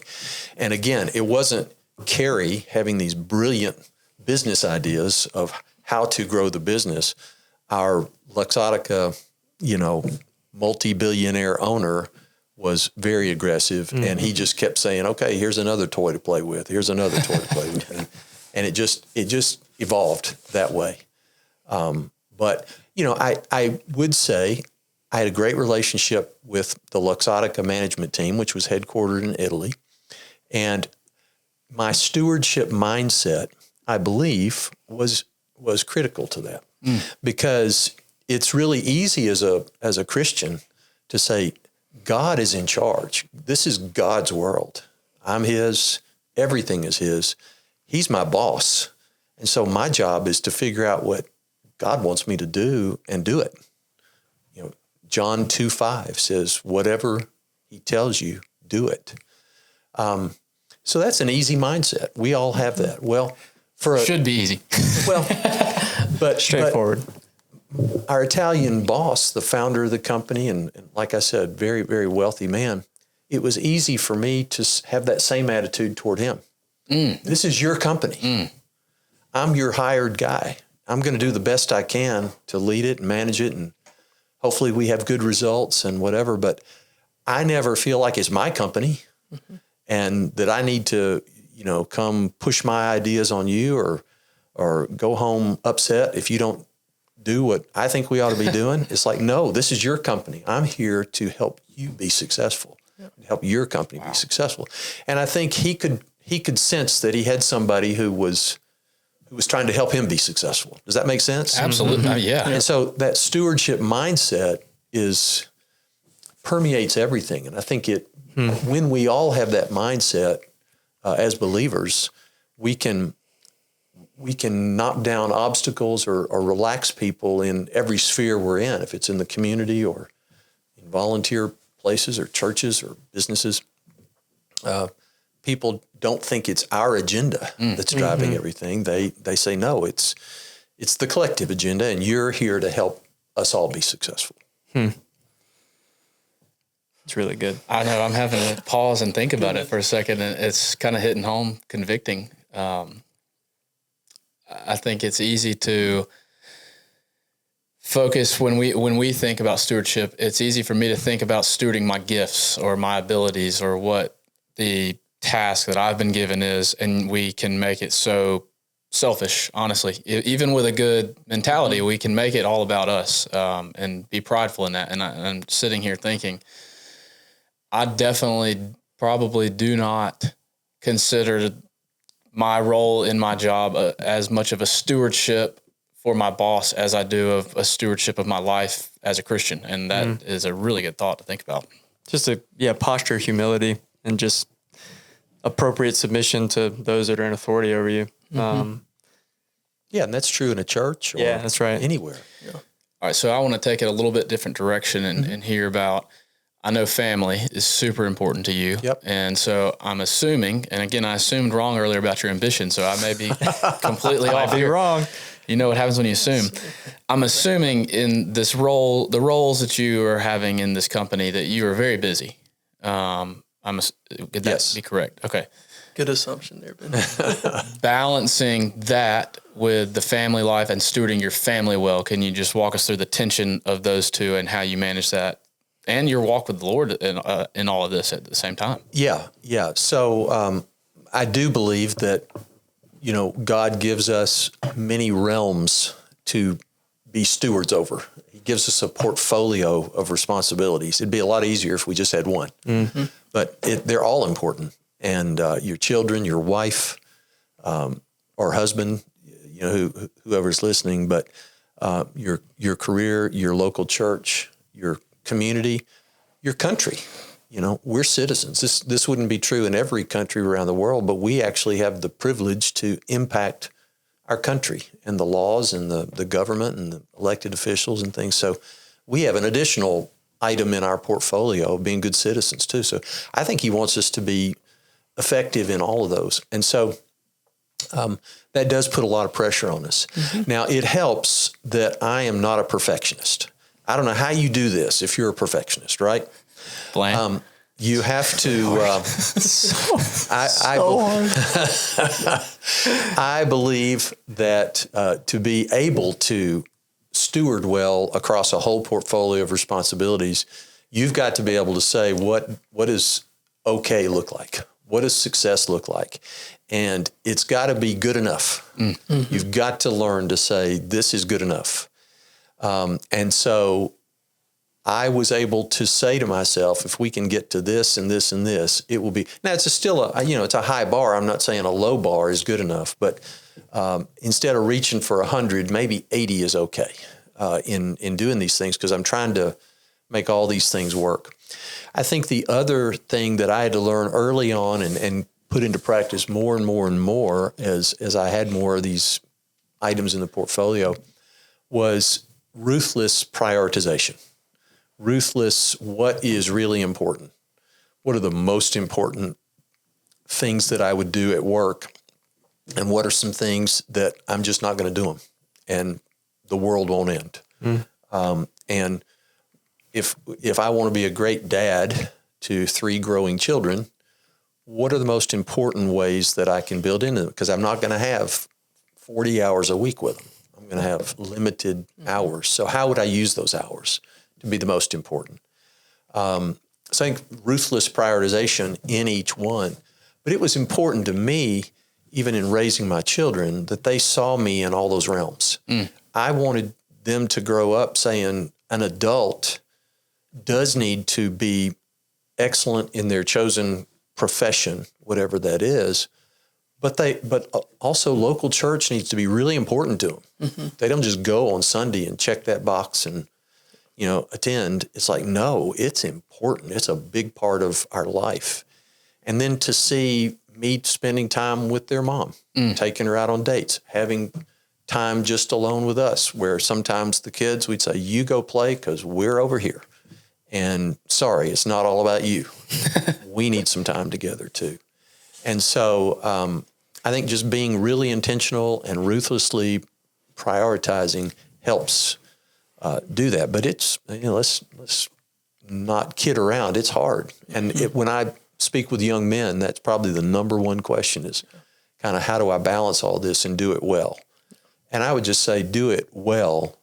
And again, it wasn't Kerry having these brilliant business ideas of how to grow the business. Our Luxottica, multi-billionaire owner was very aggressive, and he just kept saying, okay, here's another toy to play with. Here's another toy to play with. And it just evolved that way. But I would say I had a great relationship with the Luxottica management team, which was headquartered in Italy. And my stewardship mindset, I believe, was critical to that, because it's really easy as a Christian to say, God is in charge. This is God's world. I'm his. Everything is his. He's my boss. And so my job is to figure out what God wants me to do and do it. John 2:5 says, whatever he tells you, do it. So that's an easy mindset. We all have that. Well, should be easy. Well, but straightforward. Our Italian boss, the founder of the company, and like I said, very, very wealthy man, it was easy for me to have that same attitude toward him. This is your company. I'm your hired guy. I'm going to do the best I can to lead it and manage it, and hopefully we have good results and whatever, but I never feel like it's my company and that I need to, come push my ideas on you or go home upset if you don't do what I think we ought to be doing. It's like, no, this is your company. I'm here to help you be successful, help your company be successful. And I think he could sense that he had somebody who was trying to help him be successful. Does that make sense? Absolutely. Yeah. And so that stewardship mindset permeates everything. And I think when we all have that mindset as believers, we can knock down obstacles or relax people in every sphere we're in, if it's in the community or in volunteer places or churches or businesses. People don't think it's our agenda that's driving everything. They say, no, it's the collective agenda, and you're here to help us all be successful. It's really good. I know. I'm having to pause and think about it for a second, and it's kind of hitting home, convicting. I think it's easy to focus when we think about stewardship. It's easy for me to think about stewarding my gifts or my abilities or what the task that I've been given is, and we can make it so selfish, honestly. Even with a good mentality, we can make it all about us and be prideful in that. And I'm sitting here thinking, I definitely probably do not consider my role in my job as much of a stewardship for my boss as I do of a stewardship of my life as a Christian. And that is a really good thought to think about. Just posture of humility and just appropriate submission to those that are in authority over you. And that's true in a church or that's right. Anywhere. Yeah. All right. So I want to take it a little bit different direction and hear about I know family is super important to you. Yep. And so I'm assuming, and again, I assumed wrong earlier about your ambition, so I may be completely off. Might be wrong. You know what happens when you assume. I'm assuming in this role, the roles that you are having in this company, that you are very busy. Could that be correct? Okay. Good assumption there, Ben. Balancing that with the family life and stewarding your family well, can you just walk us through the tension of those two and how you manage that and your walk with the Lord in all of this at the same time? Yeah. So I do believe that, God gives us many realms to be stewards over. He gives us a portfolio of responsibilities. It'd be a lot easier if we just had one, but they're all important. And your children, your wife, or husband, whoever's listening, but your career, your local church, your community, your country. We're citizens. This wouldn't be true in every country around the world, but we actually have the privilege to impact our country and the laws and the government and the elected officials and things. So we have an additional item in our portfolio of being good citizens too. So I think he wants us to be effective in all of those. And so that does put a lot of pressure on us. Now, it helps that I am not a perfectionist. I don't know how you do this if you're a perfectionist, right? You have to. I believe that to be able to steward well across a whole portfolio of responsibilities, you've got to be able to say what does okay look like? What does success look like? And it's got to be good enough. Mm-hmm. You've got to learn to say this is good enough. And so I was able to say to myself, if we can get to this and this and this, it will be. Now it's it's a high bar. I'm not saying a low bar is good enough, but instead of reaching for 100, maybe 80 is okay in doing these things, because I'm trying to make all these things work. I think the other thing that I had to learn early on and put into practice more and more and more as I had more of these items in the portfolio was ruthless prioritization. Ruthless, what is really important? What are the most important things that I would do at work? And what are some things that I'm just not going to do them? And the world won't end. And if I want to be a great dad to 3 growing children, what are the most important ways that I can build into them? Because I'm not going to have 40 hours a week with them. I'm going to have limited hours. So how would I use those hours to be the most important? So I think ruthless prioritization in each one. But it was important to me, even in raising my children, that they saw me in all those realms. I wanted them to grow up saying an adult does need to be excellent in their chosen profession, whatever that is, but also local church needs to be really important to them. Mm-hmm. They don't just go on Sunday and check that box and attend. It's like, no, it's important. It's a big part of our life. And then to see me spending time with their mom, taking her out on dates, having time just alone with us, where sometimes the kids, we'd say, you go play because we're over here. And sorry, it's not all about you. We need some time together too. And so I think just being really intentional and ruthlessly prioritizing helps do that. But it's, let's not kid around. It's hard. And when I speak with young men, that's probably the number one question is kind of how do I balance all this and do it well? And I would just say do it well,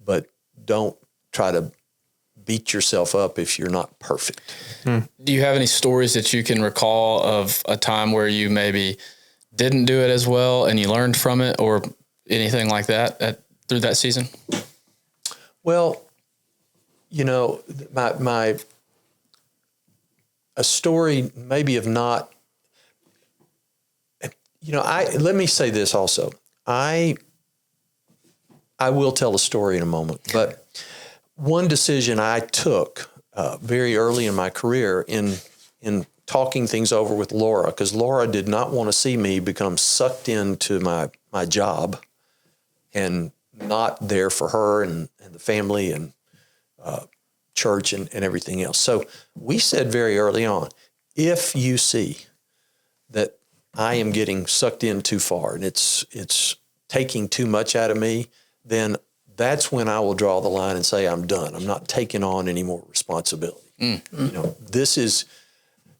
but don't try to beat yourself up if you're not perfect. Do you have any stories that you can recall of a time where you maybe didn't do it as well and you learned from it, or anything like that through that season? Well, a story maybe of not, let me say this also. I will tell a story in a moment, but one decision I took very early in my career in talking things over with Laura, because Laura did not want to see me become sucked into my job and not there for her and the family and church and everything else. So we said very early on, if you see that I am getting sucked in too far and it's taking too much out of me, then that's when I will draw the line and say, I'm done. I'm not taking on any more responsibility. This is,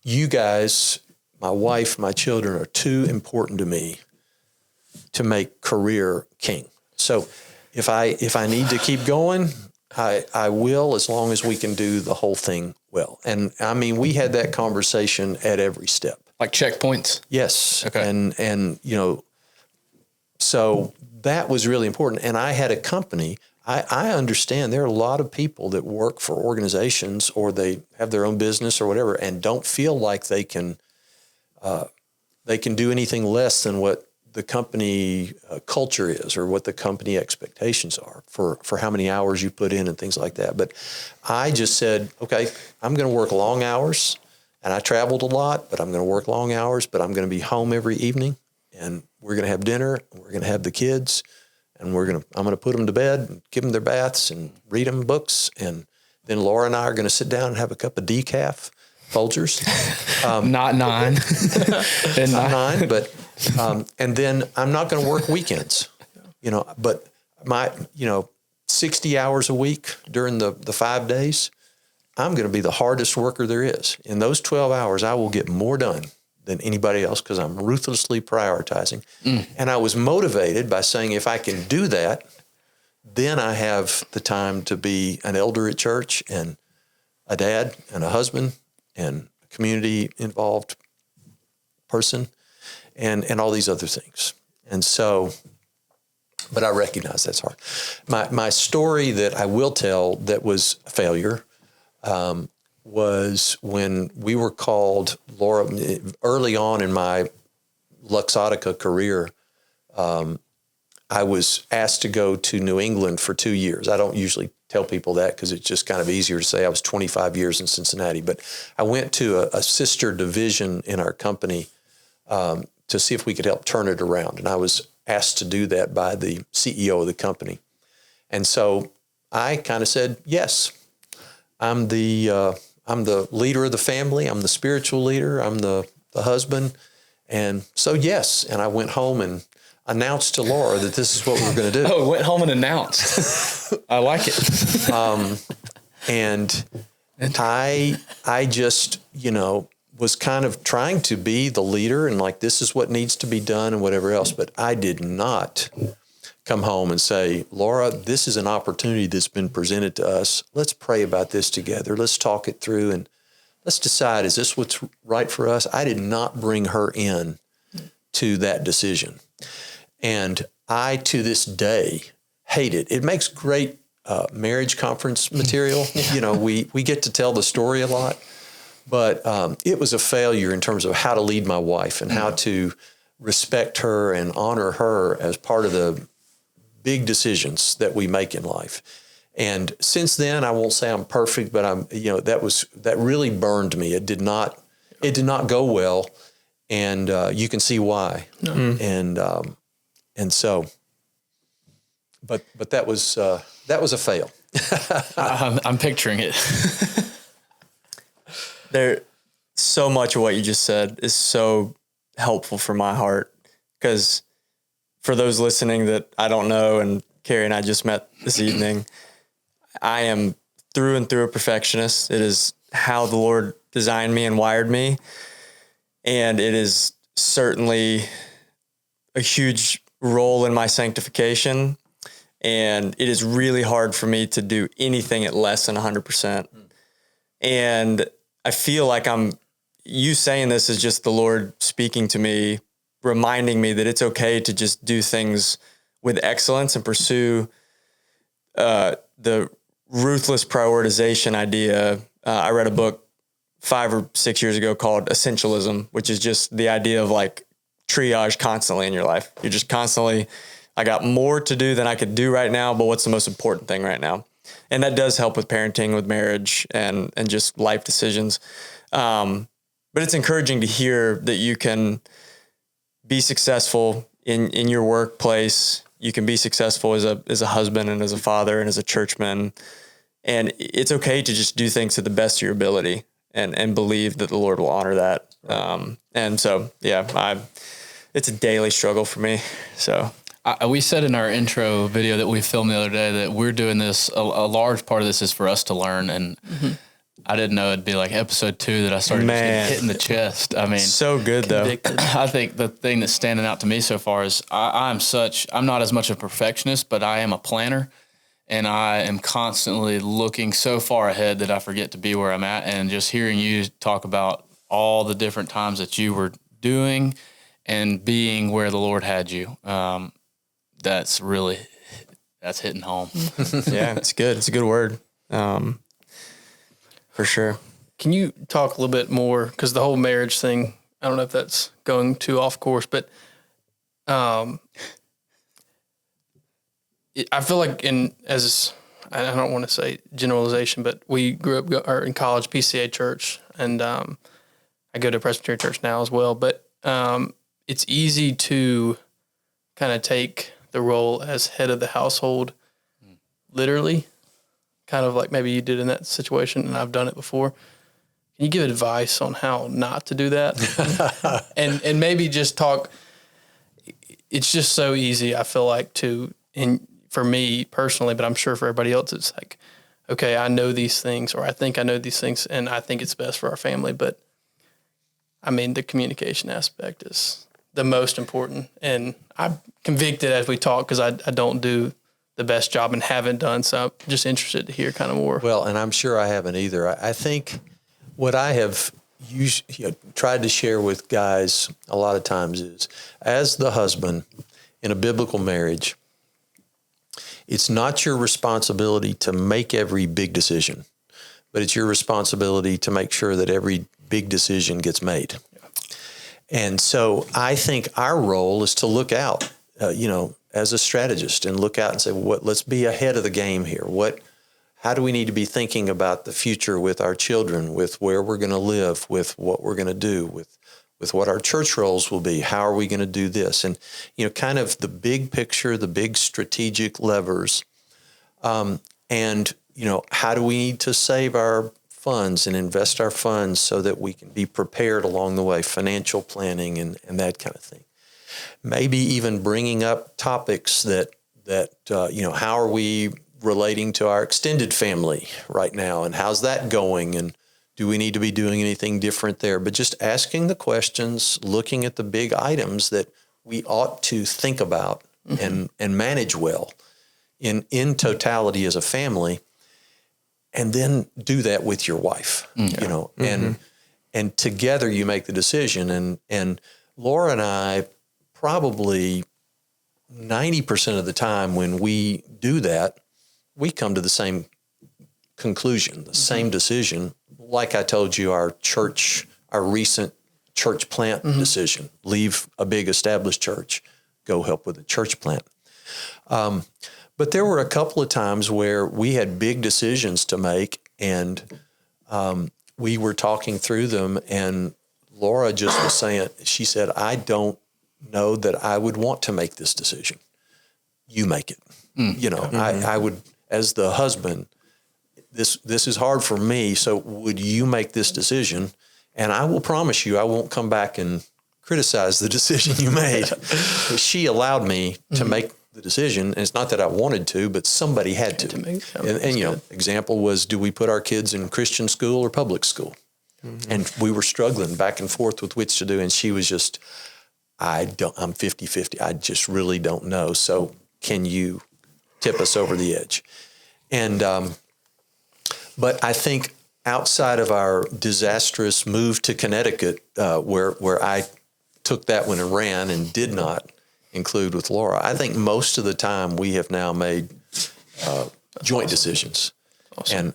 you guys, my wife, my children are too important to me to make career king. So if I need to keep going, I will, as long as we can do the whole thing well. And I mean, we had that conversation at every step. Like checkpoints? Yes. Okay. And so that was really important. And I had a company. I understand there are a lot of people that work for organizations or they have their own business or whatever and don't feel like they can do anything less than what the company culture is or what the company expectations are for how many hours you put in and things like that. But I just said, okay, I'm going to work long hours, and I traveled a lot, but I'm going to work long hours, but I'm going to be home every evening, and we're going to have dinner, and we're going to have the kids, and I'm going to put them to bed and give them their baths and read them books. And then Laura and I are going to sit down and have a cup of decaf Folgers. Not 9. Not 9, but, and then I'm not going to work weekends, but my, 60 hours a week during the 5 days, I'm going to be the hardest worker there is. In those 12 hours, I will get more done than anybody else because I'm ruthlessly prioritizing. And I was motivated by saying, if I can do that, then I have the time to be an elder at church and a dad and a husband and a community involved person and all these other things. And so, but I recognize that's hard. My story that I will tell that was a failure was when we were called, Laura, early on in my Luxottica career, I was asked to go to New England for 2 years. I don't usually tell people that because it's just kind of easier to say I was 25 years in Cincinnati. But I went to a sister division in our company to see if we could help turn it around. And I was asked to do that by the CEO of the company. And so I kind of said, yes, I'm the leader of the family. I'm the spiritual leader. I'm the husband. And so, yes. And I went home and announced to Laura that this is what we were going to do. Oh, went home and announced. I like it. And I just, was kind of trying to be the leader and like, this is what needs to be done and whatever else. But I did not come home and say, Laura, this is an opportunity that's been presented to us. Let's pray about this together. Let's talk it through and let's decide, is this what's right for us? I did not bring her in to that decision. And I, to this day, hate it. It makes great marriage conference material. We get to tell the story a lot, but it was a failure in terms of how to lead my wife and how to respect her and honor her as part of the big decisions that we make in life. And since then, I won't say I'm perfect, but that really burned me. It did not go well. And you can see why. No. And so, but that was a fail. I'm picturing it. There, so much of what you just said is so helpful for my heart, because for those listening that I don't know, and Kerry and I just met this evening, I am through and through a perfectionist. It is how the Lord designed me and wired me. And it is certainly a huge role in my sanctification. And it is really hard for me to do anything at less than 100%. And I feel like you saying this is just the Lord speaking to me, reminding me that it's okay to just do things with excellence and pursue the ruthless prioritization idea. I read a book 5 or 6 years ago called Essentialism, which is just the idea of like triage constantly in your life. You're just constantly, I got more to do than I could do right now, but what's the most important thing right now? And that does help with parenting, with marriage, and just life decisions. But it's encouraging to hear that you can be successful in your workplace. You can be successful as a husband and as a father and as a churchman, And it's okay to just do things to the best of your ability and believe that the Lord will honor that. And so, it's a daily struggle for me. So we said in our intro video that we filmed the other day that we're doing this. A large part of this is for us to learn. And I didn't know it'd be like episode 2 that I started just getting hit in the chest. I mean, so good convicted. Though. I think the thing that's standing out to me so far is I'm not as much a perfectionist, but I am a planner. And I am constantly looking so far ahead that I forget to be where I'm at. And just hearing you talk about all the different times that you were doing and being where the Lord had you, that's hitting home. Yeah, it's good. It's a good word. For sure. Can you talk a little bit more? Because the whole marriage thing, I don't know if that's going too off course, but I feel like I don't want to say generalization, but we grew up in college, PCA church, and I go to Presbyterian church now as well. But it's easy to kind of take the role as head of the household literally, kind of like maybe you did in that situation, and I've done it before. Can you give advice on how not to do that? and maybe just talk. It's just so easy, I feel like, for me personally, but I'm sure for everybody else, it's like, okay, I know these things, or I think I know these things, and I think it's best for our family. But I mean, the communication aspect is the most important. And I'm convicted as we talk because I don't do the best job and haven't done. So I'm just interested to hear kind of more. Well, and I'm sure I haven't either. I think what I have tried to share with guys a lot of times is, as the husband in a biblical marriage, it's not your responsibility to make every big decision, but it's your responsibility to make sure that every big decision gets made. Yeah. And so I think our role is to look out, as a strategist, and look out and say, let's be ahead of the game here. How do we need to be thinking about the future with our children, with where we're going to live, with what we're going to do, with what our church roles will be? How are we going to do this? And, kind of the big picture, the big strategic levers. And, how do we need to save our funds and invest our funds so that we can be prepared along the way, financial planning and that kind of thing. Maybe even bringing up topics that how are we relating to our extended family right now, and how's that going, and do we need to be doing anything different there? But just asking the questions, looking at the big items that we ought to think about and manage well in totality as a family, and then do that with your wife, and together you make the decision. And Laura and I, probably 90% of the time when we do that, we come to the same conclusion, the same decision. Like I told you, our recent church plant decision, leave a big established church, go help with a church plant. But there were a couple of times where we had big decisions to make, and we were talking through them, and Laura just was saying, she said, I don't know that I would want to make this decision. You make it. I would, as the husband, this is hard for me, so would you make this decision? And I will promise you, I won't come back and criticize the decision you made. But she allowed me to make the decision, and it's not that I wanted to, but somebody had to. And example was, do we put our kids in Christian school or public school? And we were struggling back and forth with which to do, and she was just, I'm 50-50. I just really don't know. So can you tip us over the edge? And but I think outside of our disastrous move to Connecticut, where I took that one and ran and did not include with Laura, I think most of the time we have now made joint decisions. Awesome.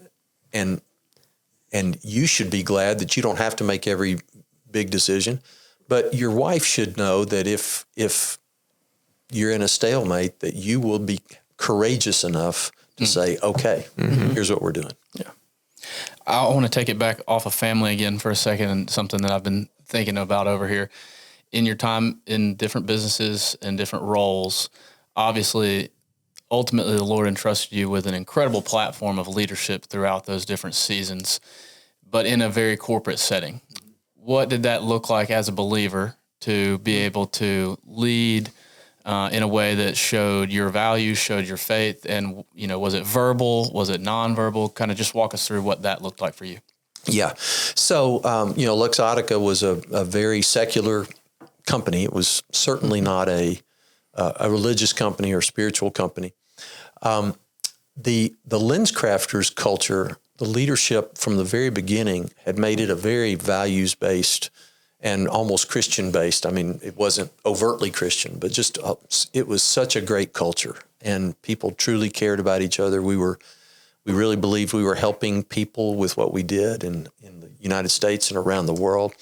And you should be glad that you don't have to make every big decision, but your wife should know that if you're in a stalemate, that you will be courageous enough to say, okay, here's what we're doing. Yeah. I want to take it back off of family again for a second, and something that I've been thinking about over here. In your time in different businesses and different roles, obviously ultimately the Lord entrusted you with an incredible platform of leadership throughout those different seasons, but in a very corporate setting. What did that look like as a believer to be able to lead in a way that showed your values, showed your faith? And, was it verbal? Was it nonverbal? Kind of just walk us through what that looked like for you. Yeah. So, Luxottica was a very secular company. It was certainly not a religious company or spiritual company. The LensCrafters culture, the leadership from the very beginning had made it a very values-based and almost Christian-based. I mean, it wasn't overtly Christian, but just it was such a great culture, and people truly cared about each other. We really believed we were helping people with what we did in the United States and around the world.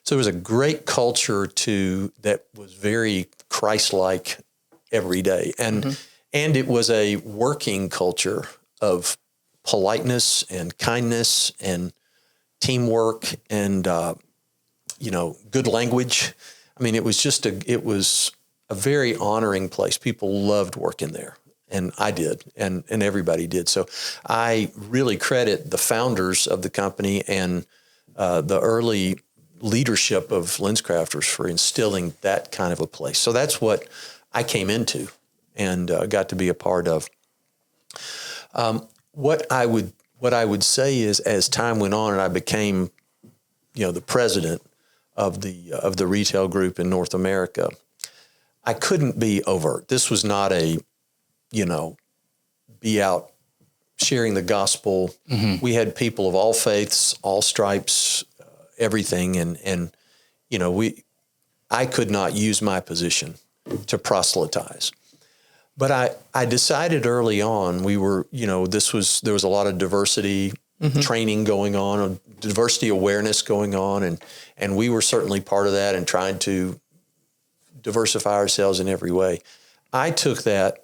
So it was a great culture that was very Christ-like every day. And it was a working culture of politeness and kindness and teamwork and, good language. I mean, it was a very honoring place. People loved working there. And I did, and everybody did. So I really credit the founders of the company and the early leadership of LensCrafters for instilling that kind of a place. So that's what I came into and got to be a part of. What I would say is, as time went on and I became, the president of the retail group in North America, I couldn't be overt. This was not a be out sharing the gospel. We had people of all faiths, all stripes, everything. And I could not use my position to proselytize. But I decided early on, there was a lot of diversity training going on, diversity awareness going on. And we were certainly part of that and trying to diversify ourselves in every way. I took that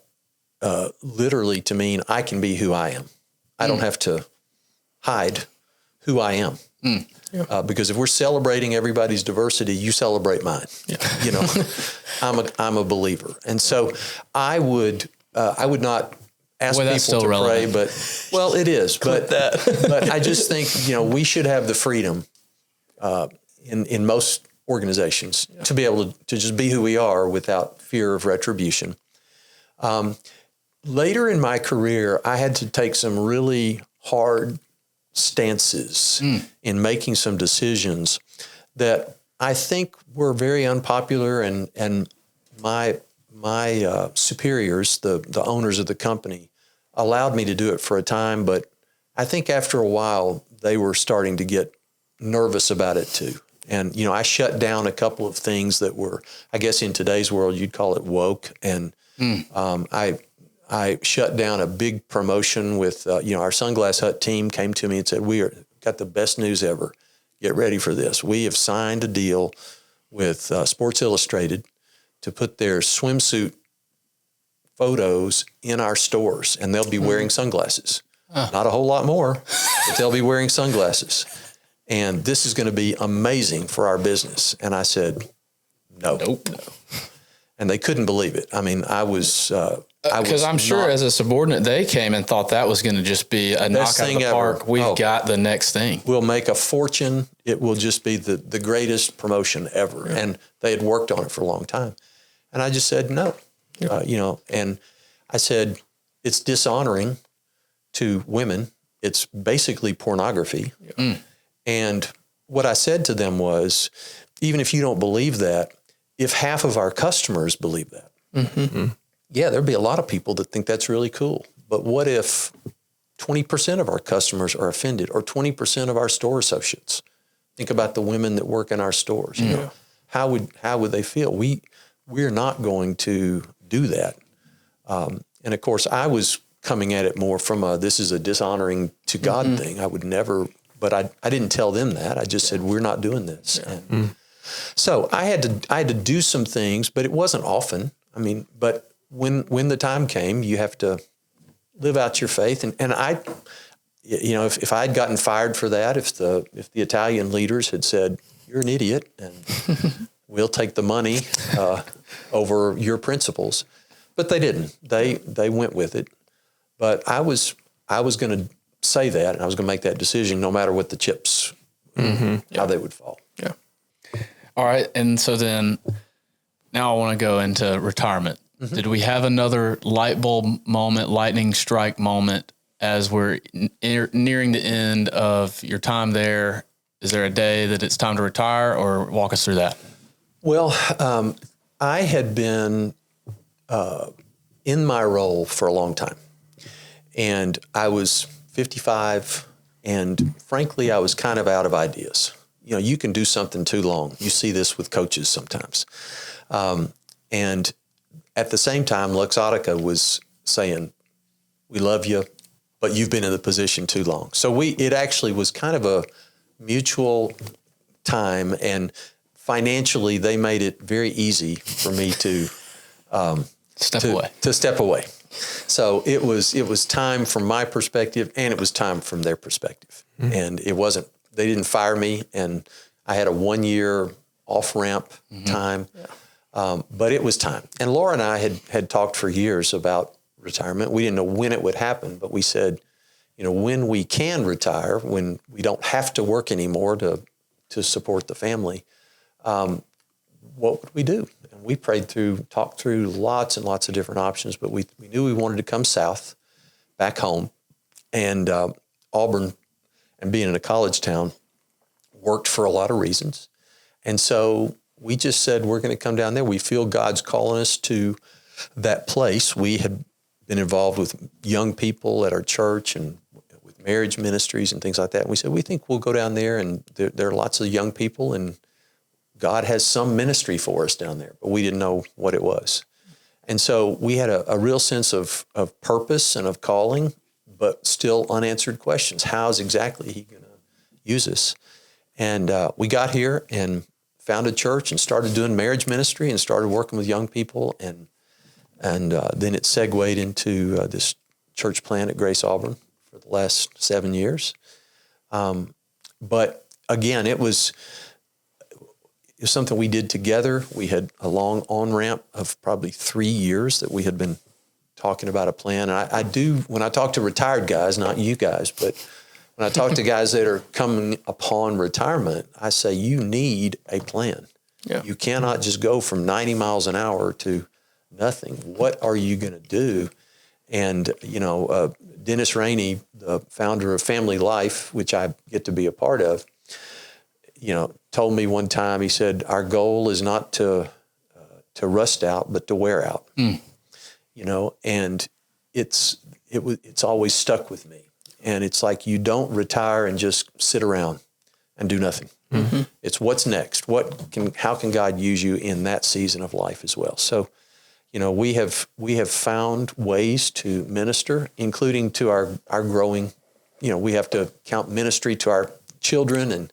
literally to mean I can be who I am. I don't have to hide who I am. Because if we're celebrating everybody's diversity, you celebrate mine. Yeah. I'm a believer. And so I would not ask people to pray, but it is. But I just think, we should have the freedom in most organizations to be able to just be who we are without fear of retribution. Later in my career, I had to take some really hard stances in making some decisions that I think were very unpopular, and my superiors, the owners of the company, allowed me to do it for a time, but I think after a while they were starting to get nervous about it too. And I shut down a couple of things that were, I guess in today's world you'd call it woke, and I shut down a big promotion with, our Sunglass Hut team came to me and said, we got the best news ever. Get ready for this. We have signed a deal with Sports Illustrated to put their swimsuit photos in our stores, and they'll be wearing sunglasses. Not a whole lot more, but they'll be wearing sunglasses. And this is going to be amazing for our business. And I said, no. Nope. And they couldn't believe it. I mean, because I'm sure as a subordinate, they came and thought that was going to just be a knock out of the park. We've got the next thing. We'll make a fortune. It will just be the greatest promotion ever. Yeah. And they had worked on it for a long time. And I just said, no, and I said, it's dishonoring to women. It's basically pornography. Yeah. And what I said to them was, even if you don't believe that, if half of our customers believe that, there'd be a lot of people that think that's really cool. But what if 20% of our customers are offended, or 20% of our store associates? Think about the women that work in our stores. How would they feel? We're not going to do that. And of course, I was coming at it more from this is a dishonoring to God thing. I would never, but I didn't tell them that. I just said, we're not doing this. Yeah. And so I had to do some things, but it wasn't often. I mean, but when the time came, you have to live out your faith. And I, if I had gotten fired for that, if the Italian leaders had said, you're an idiot and we'll take the money over your principles, But they didn't. They went with it. But I was going to say that, and I was going to make that decision no matter what the chips, how they would fall. Yeah. All right. And so then now I want to go into retirement. Mm-hmm. Did we have another light bulb moment, lightning strike moment as we're nearing the end of your time there? Is there a day that it's time to retire, or walk us through that? Well, I had been in my role for a long time, and I was 55, and frankly, I was kind of out of ideas. You know, you can do something too long. You see this with coaches sometimes. And at the same time, Luxottica was saying, we love you, but you've been in the position too long. So it actually was kind of a mutual time, and financially, they made it very easy for me to step away. So it was time from my perspective, and it was time from their perspective. Mm-hmm. And they didn't fire me, and I had a 1-year off-ramp time, but it was time. And Laura and I had talked for years about retirement. We didn't know when it would happen, but we said, you know, when we can retire, when we don't have to work anymore to support the family, what would we do? And we talked through lots and lots of different options, but we knew we wanted to come south, back home, and Auburn, and being in a college town, worked for a lot of reasons. And so we just said, we're going to come down there. We feel God's calling us to that place. We had been involved with young people at our church and with marriage ministries and things like that. And we said, we think we'll go down there, and there are lots of young people, and God has some ministry for us down there, but we didn't know what it was. And so we had a real sense of purpose and of calling, but still unanswered questions. How's exactly he going to use us? And we got here and found a church and started doing marriage ministry and started working with young people. And then it segued into this church plant at Grace Auburn for the last 7 years. But again, it was something we did together. We had a long on-ramp of probably 3 years that we had been talking about a plan. And when I talk to retired guys, not you guys, but when I talk to guys that are coming upon retirement, I say, you need a plan. Yeah. You cannot just go from 90 miles an hour to nothing. What are you going to do? And, you know, Dennis Rainey, the founder of Family Life, which I get to be a part of, you know, told me one time, he said, our goal is not to rust out, but to wear out. You know, and it's always stuck with me. And it's like, you don't retire and just sit around and do nothing. Mm-hmm. It's what's next. How can God use you in that season of life as well? So, you know, we have found ways to minister, including to our growing, you know, we have to count ministry to our children, and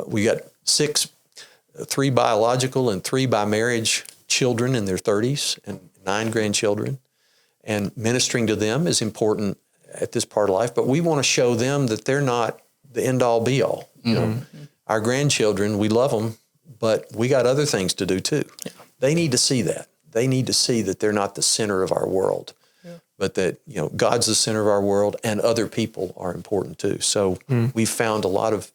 we got 3 biological and 3 by marriage children in their 30s and 9 grandchildren, and ministering to them is important at this part of life, but we want to show them that they're not the end all be all. You know, our grandchildren, we love them, but we got other things to do too. Yeah. They need to see that. They need to see that they're not the center of our world, but that, you know, God's the center of our world, and other people are important too. So we've found a lot of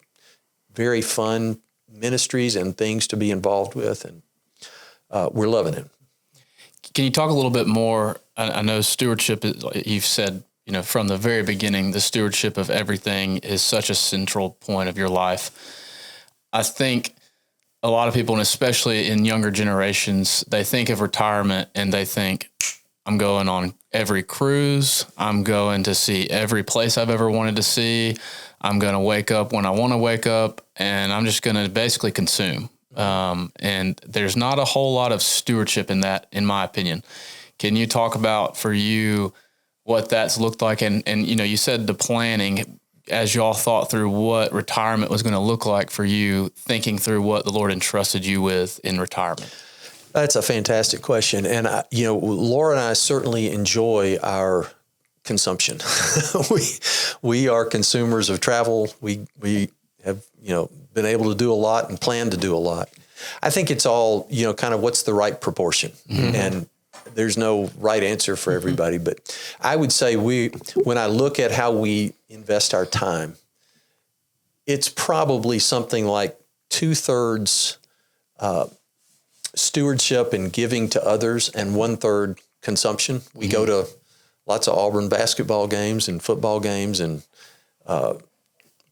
very fun ministries and things to be involved with, and we're loving it. Can you talk a little bit more? I know stewardship is, you've said, you know, from the very beginning, the stewardship of everything is such a central point of your life. I think a lot of people, and especially in younger generations, they think of retirement and they think, I'm going on every cruise. I'm going to see every place I've ever wanted to see. I'm going to wake up when I want to wake up, and I'm just going to basically consume. And there's not a whole lot of stewardship in that, in my opinion. Can you talk about, for you, what that's looked like? And you know, you said the planning, as y'all thought through what retirement was going to look like for you, thinking through what the Lord entrusted you with in retirement. That's a fantastic question. And, you know, Laura and I certainly enjoy our consumption. we are consumers of travel. We have, you know, been able to do a lot and plan to do a lot. I think it's all, you know, kind of what's the right proportion. Mm-hmm. And there's no right answer for everybody, but I would say when I look at how we invest our time, it's probably something like 2/3 stewardship and giving to others and 1/3 consumption. We go to lots of Auburn basketball games and football games and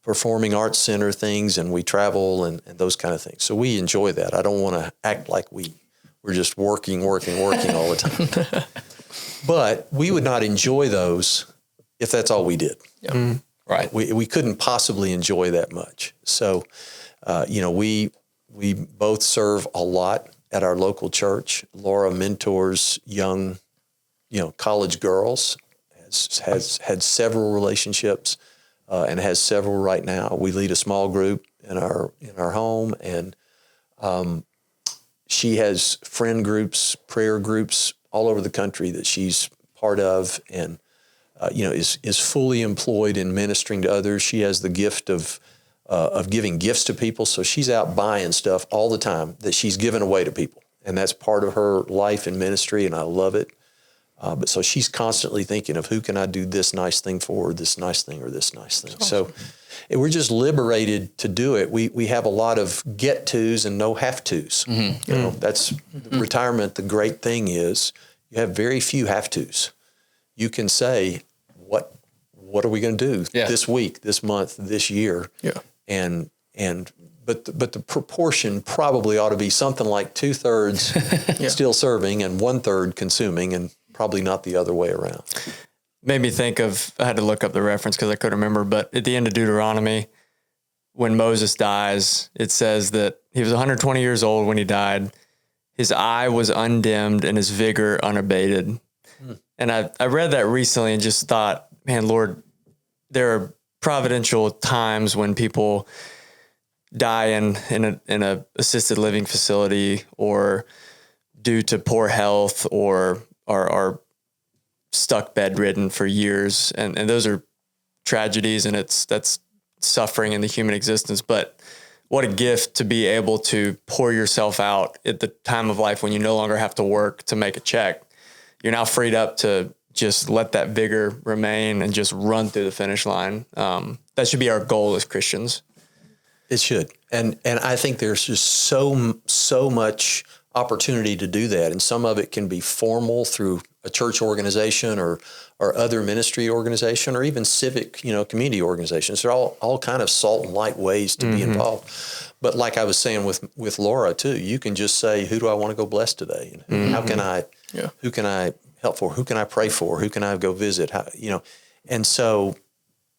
performing arts center things, and we travel and those kind of things. So we enjoy that. I don't want to act like we're just working all the time. But we would not enjoy those if that's all we did. Yep. Mm. Right. We couldn't possibly enjoy that much. So, we both serve a lot at our local church. Laura mentors young, college girls, has had several relationships, and has several right now. We lead a small group in our home, and she has friend groups, prayer groups all over the country that she's part of, and is fully employed in ministering to others. She has the gift of giving gifts to people, so she's out buying stuff all the time that she's giving away to people, and that's part of her life and ministry, and I love it. But so she's constantly thinking of who can I do this nice thing for, or this nice thing, or this nice thing. Awesome. So we're just liberated to do it. We have a lot of get-tos and no have-tos. Mm-hmm. That's retirement. The great thing is you have very few have-tos. You can say, what are we going to do this week, this month, this year? Yeah. But the proportion probably ought to be something like 2/3 still serving and 1/3 consuming, and probably not the other way around. Made me think of, I had to look up the reference because I couldn't remember, but at the end of Deuteronomy, when Moses dies, it says that he was 120 years old when he died. His eye was undimmed and his vigor unabated. And I read that recently and just thought, man, Lord, there are providential times when people die in a assisted living facility, or due to poor health, or are stuck bedridden for years. And those are tragedies, and that's suffering in the human existence. But what a gift to be able to pour yourself out at the time of life when you no longer have to work to make a check. You're now freed up to just let that vigor remain and just run through the finish line. That should be our goal as Christians. It should. And I think there's just so much opportunity to do that. And some of it can be formal through a church organization or other ministry organization, or even civic, community organizations. They're all kind of salt and light ways to be involved. But like I was saying with Laura too, you can just say, who do I want to go bless today? And how can I, who can I help for? Who can I pray for? Who can I go visit? And so,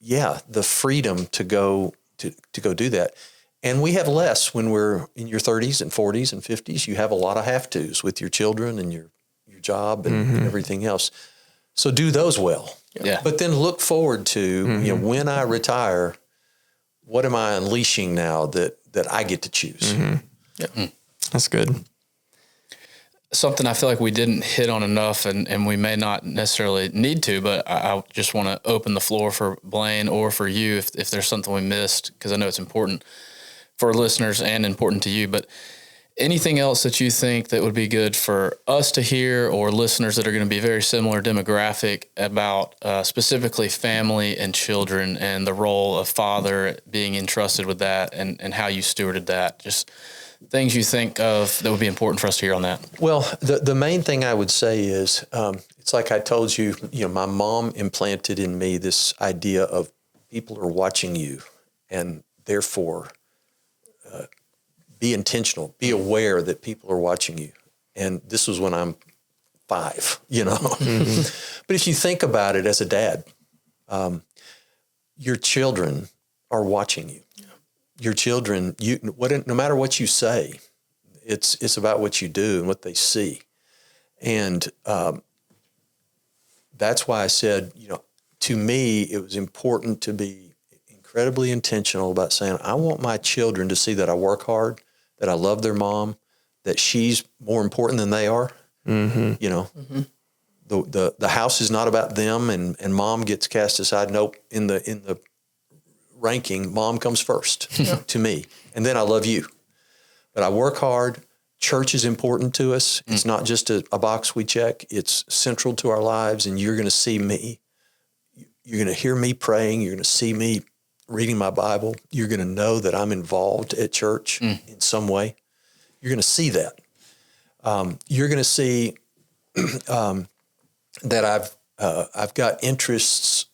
the freedom to go do that. And we have less when we're in your 30s and 40s and 50s. You have a lot of have-tos with your children and your job and everything else. So do those well. Yeah. But then look forward to, when I retire, what am I unleashing now that I get to choose? Yeah. That's good. Something I feel like we didn't hit on enough, and we may not necessarily need to, but I just want to open the floor for Blaine or for you if there's something we missed, because I know it's important for listeners and important to you. But anything else that you think that would be good for us to hear, or listeners that are going to be a very similar demographic, about specifically family and children and the role of father being entrusted with that, and how you stewarded that? Just things you think of that would be important for us to hear on that. Well, the main thing I would say is, it's like I told you, my mom implanted in me this idea of people are watching you, and therefore be intentional, be aware that people are watching you. And this was when I'm 5, But if you think about it as a dad, your children are watching you. Your children, no matter what you say, it's about what you do and what they see. And that's why I said, to me, it was important to be incredibly intentional about saying, I want my children to see that I work hard, that I love their mom, that she's more important than they are. The house is not about them, and mom gets cast aside. Nope. In the ranking, mom comes first to me, and then I love you. But I work hard church is important to us. It's not just a box we check. It's central to our lives, and you're going to see me. You're going to hear me praying. You're going to see me reading my Bible. You're going to know that I'm involved at church in some way. You're going to see that. You're going to see that I've got interests,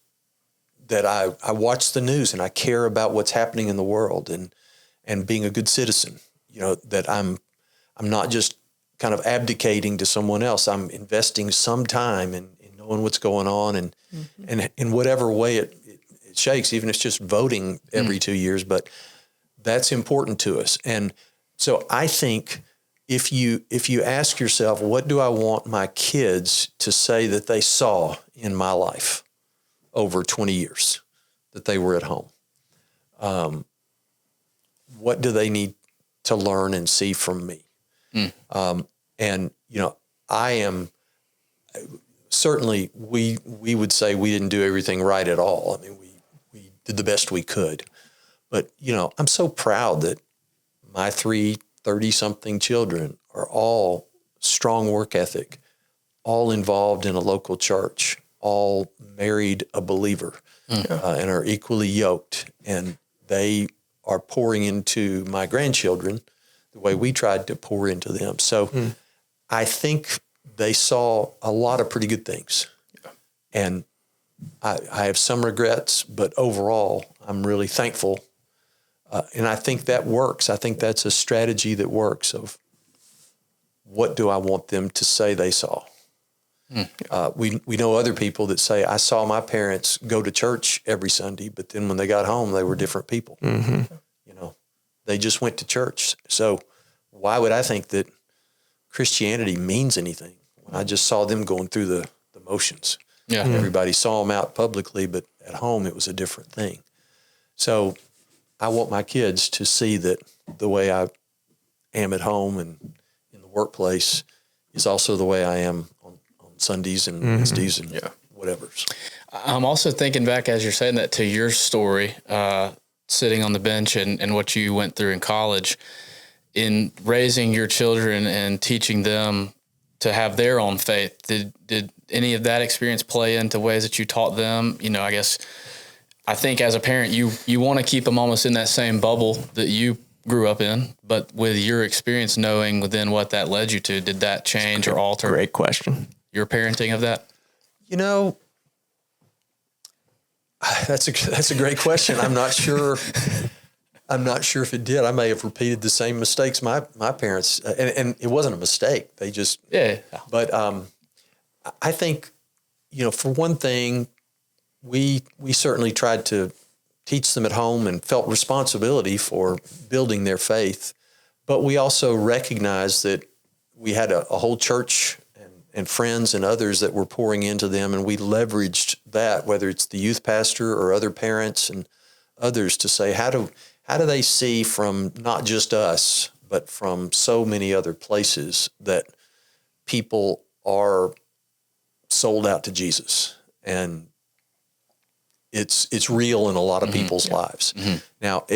that I watch the news and I care about what's happening in the world, and being a good citizen. That I'm not just kind of abdicating to someone else. I'm investing some time in knowing what's going on, and in whatever way it shakes, even if it's just voting every 2 years, but that's important to us. And so I think if you ask yourself, what do I want my kids to say that they saw in my life over 20 years that they were at home? What do they need to learn and see from me? And, I am certainly, we would say we didn't do everything right at all. I mean, we did the best we could, but, I'm so proud that my 3 30-something children are all strong work ethic, all involved in a local church, all married a believer, and are equally yoked. And they are pouring into my grandchildren the way we tried to pour into them. So I think they saw a lot of pretty good things. Yeah. And I have some regrets, but overall, I'm really thankful. And I think that works. I think that's a strategy that works of what do I want them to say they saw. We know other people that say, I saw my parents go to church every Sunday, but then when they got home, they were different people. They just went to church. So why would I think that Christianity means anything when I just saw them going through the motions? Yeah. Everybody saw them out publicly, but at home it was a different thing. So I want my kids to see that the way I am at home and in the workplace is also the way I am on Sundays and Wednesdays and whatever. I'm also thinking back as you're saying that to your story, sitting on the bench and what you went through in college, in raising your children and teaching them to have their own faith. Did any of that experience play into ways that you taught them? I think as a parent, you want to keep them almost in that same bubble that you grew up in, but with your experience knowing within what that led you to, did that change or alter? Great question. Your parenting of that? That's a great question. I'm not sure if it did. I may have repeated the same mistakes my parents, and it wasn't a mistake. They just, But I think, for one thing, we certainly tried to teach them at home and felt responsibility for building their faith. But we also recognized that we had a whole church and friends and others that were pouring into them, and we leveraged that, whether it's the youth pastor or other parents and others, to say, how do they see from not just us, but from so many other places that people are sold out to Jesus, and it's real in a lot of people's lives. Now,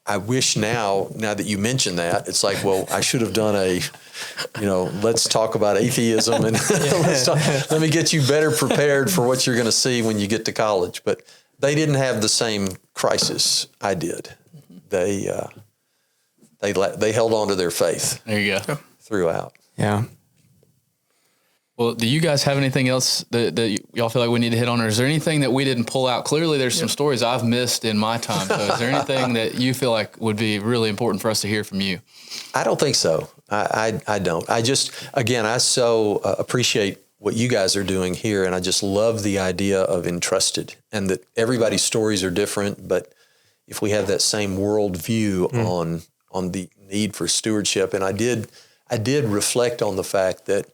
I wish now that you mention that, it's like, well, I should have done let's talk about atheism and let me get you better prepared for what you're going to see when you get to college. But they didn't have the same crisis I did. They held on to their faith. There you go. Throughout. Yeah. Well, do you guys have anything else that y'all feel like we need to hit on, or is there anything that we didn't pull out? Clearly, there's some stories I've missed in my time. So is there anything that you feel like would be really important for us to hear from you? I don't think so. I don't. I just, again, I so appreciate what you guys are doing here, and I just love the idea of Entrusted, and that everybody's stories are different, but if we have that same worldview on the need for stewardship, and I did reflect on the fact that,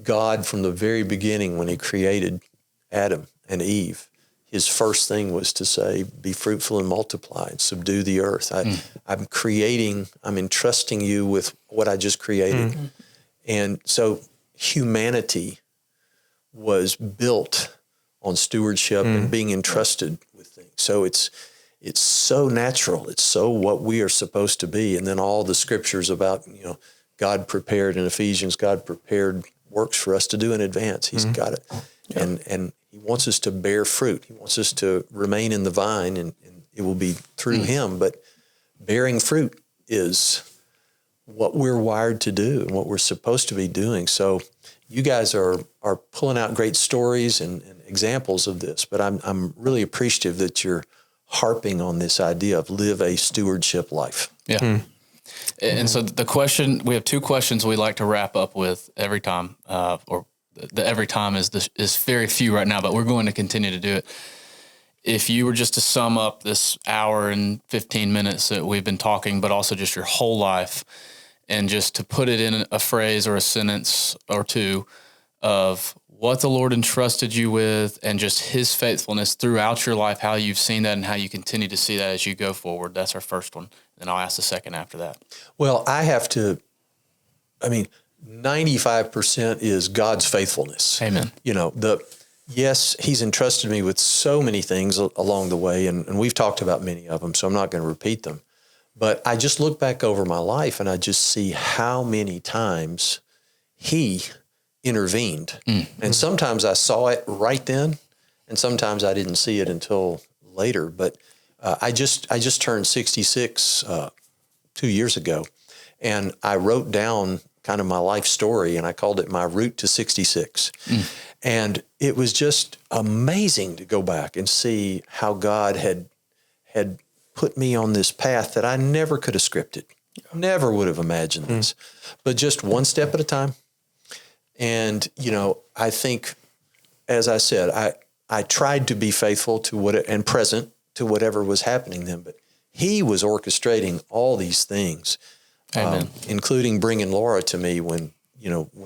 God, from the very beginning, when he created Adam and Eve, his first thing was to say, be fruitful and multiply and subdue the earth. I'm entrusting you with what I just created. And so humanity was built on stewardship and being entrusted with things. So it's it's so natural. It's so what we are supposed to be. And then all the scriptures about, God prepared in Ephesians, God prepared works for us to do in advance. He's got it. Yeah. And he wants us to bear fruit. He wants us to remain in the vine, and it will be through him. But bearing fruit is what we're wired to do and what we're supposed to be doing. So you guys are pulling out great stories and examples of this, but I'm really appreciative that you're harping on this idea of live a stewardship life. Yeah. And so we have two questions we like to wrap up with every time, or the every time is very few right now, but we're going to continue to do it. If you were just to sum up this hour and 15 minutes that we've been talking, but also just your whole life, and just to put it in a phrase or a sentence or two of what the Lord entrusted you with and just his faithfulness throughout your life, how you've seen that and how you continue to see that as you go forward. That's our first one. Then I'll ask the second after that. Well, 95% is God's faithfulness. Amen. Yes, he's entrusted me with so many things along the way, and we've talked about many of them, so I'm not going to repeat them. But I just look back over my life and I just see how many times he intervened. And sometimes I saw it right then, and sometimes I didn't see it until later. But I just turned 66 2 years ago, and I wrote down kind of my life story, and I called it my route to 66. And it was just amazing to go back and see how God had put me on this path that I never could have scripted, never would have imagined this, but just one step at a time. And, I think, as I said, I tried to be faithful to and present to whatever was happening then, but he was orchestrating all these things, including bringing Laura to me when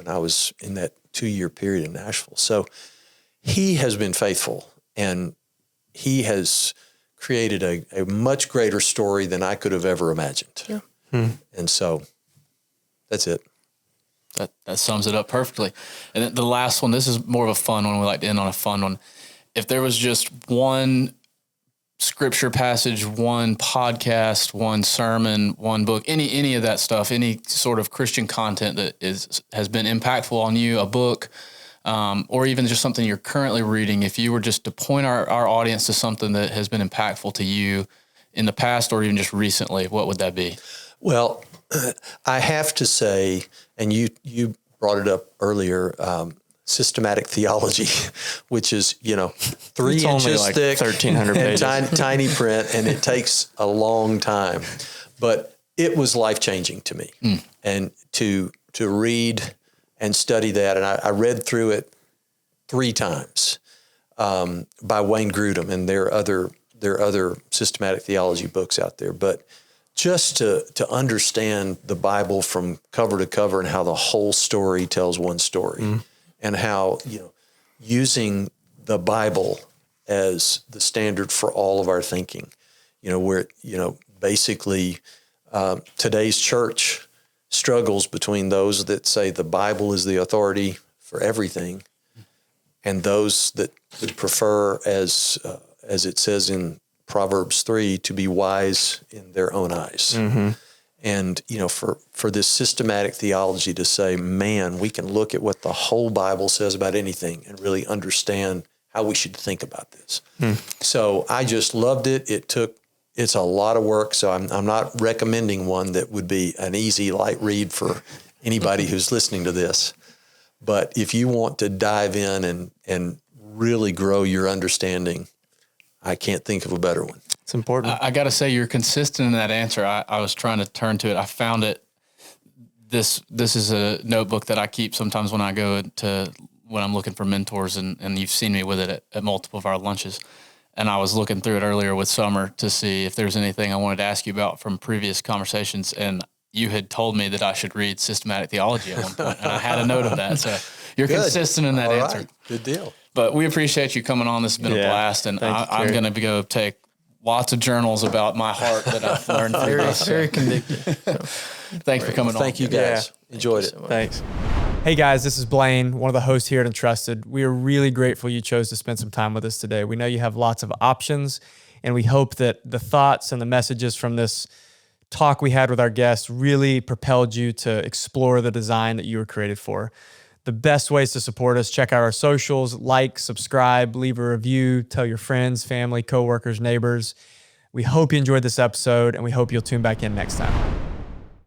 I was in that 2-year period in Nashville. So he has been faithful, and he has created a much greater story than I could have ever imagined. Yeah. And so that's it. That sums it up perfectly. And then the last one, this is more of a fun one. We like to end on a fun one. If there was just one scripture passage, one podcast, one sermon, one book, any of that stuff, any sort of Christian content that has been impactful on you, a book, or even just something you're currently reading, if you were just to point our audience to something that has been impactful to you in the past or even just recently, what would that be? Well, I have to say, and you brought it up earlier, systematic theology, which is, 3 inches like thick, 1,300 pages. And tiny print, and it takes a long time. But it was life-changing to me. And to read and study that, and I read through it 3 times by Wayne Grudem, and there are other systematic theology books out there. But just to understand the Bible from cover to cover and how the whole story tells one story, and how using the Bible as the standard for all of our thinking, where basically today's church struggles between those that say the Bible is the authority for everything, and those that would prefer, as it says in Proverbs 3, to be wise in their own eyes. And, for this systematic theology to say, man, we can look at what the whole Bible says about anything and really understand how we should think about this. So I just loved it. It's a lot of work, so I'm not recommending one that would be an easy, light read for anybody who's listening to this. But if you want to dive in and really grow your understanding, I can't think of a better one. It's important. I got to say, you're consistent in that answer. I was trying to turn to it. I found it. This is a notebook that I keep sometimes when I'm looking for mentors, and you've seen me with it at multiple of our lunches. And I was looking through it earlier with Summer to see if there's anything I wanted to ask you about from previous conversations. And you had told me that I should read systematic theology at one point, and I had a note of that. So you're consistent in that answer. Right. Good deal. But we appreciate you coming on. This has been a blast, and I'm going to go take lots of journals about my heart that I've learned through this. Very convicting. Thanks for coming on. Thank you, guys. Enjoyed it. Thanks. Hey guys, this is Blaine, one of the hosts here at Entrusted. We are really grateful you chose to spend some time with us today. We know you have lots of options, and we hope that the thoughts and the messages from this talk we had with our guests really propelled you to explore the design that you were created for. The best ways to support us, check out our socials, like, subscribe, leave a review, tell your friends, family, coworkers, neighbors. We hope you enjoyed this episode, and we hope you'll tune back in next time.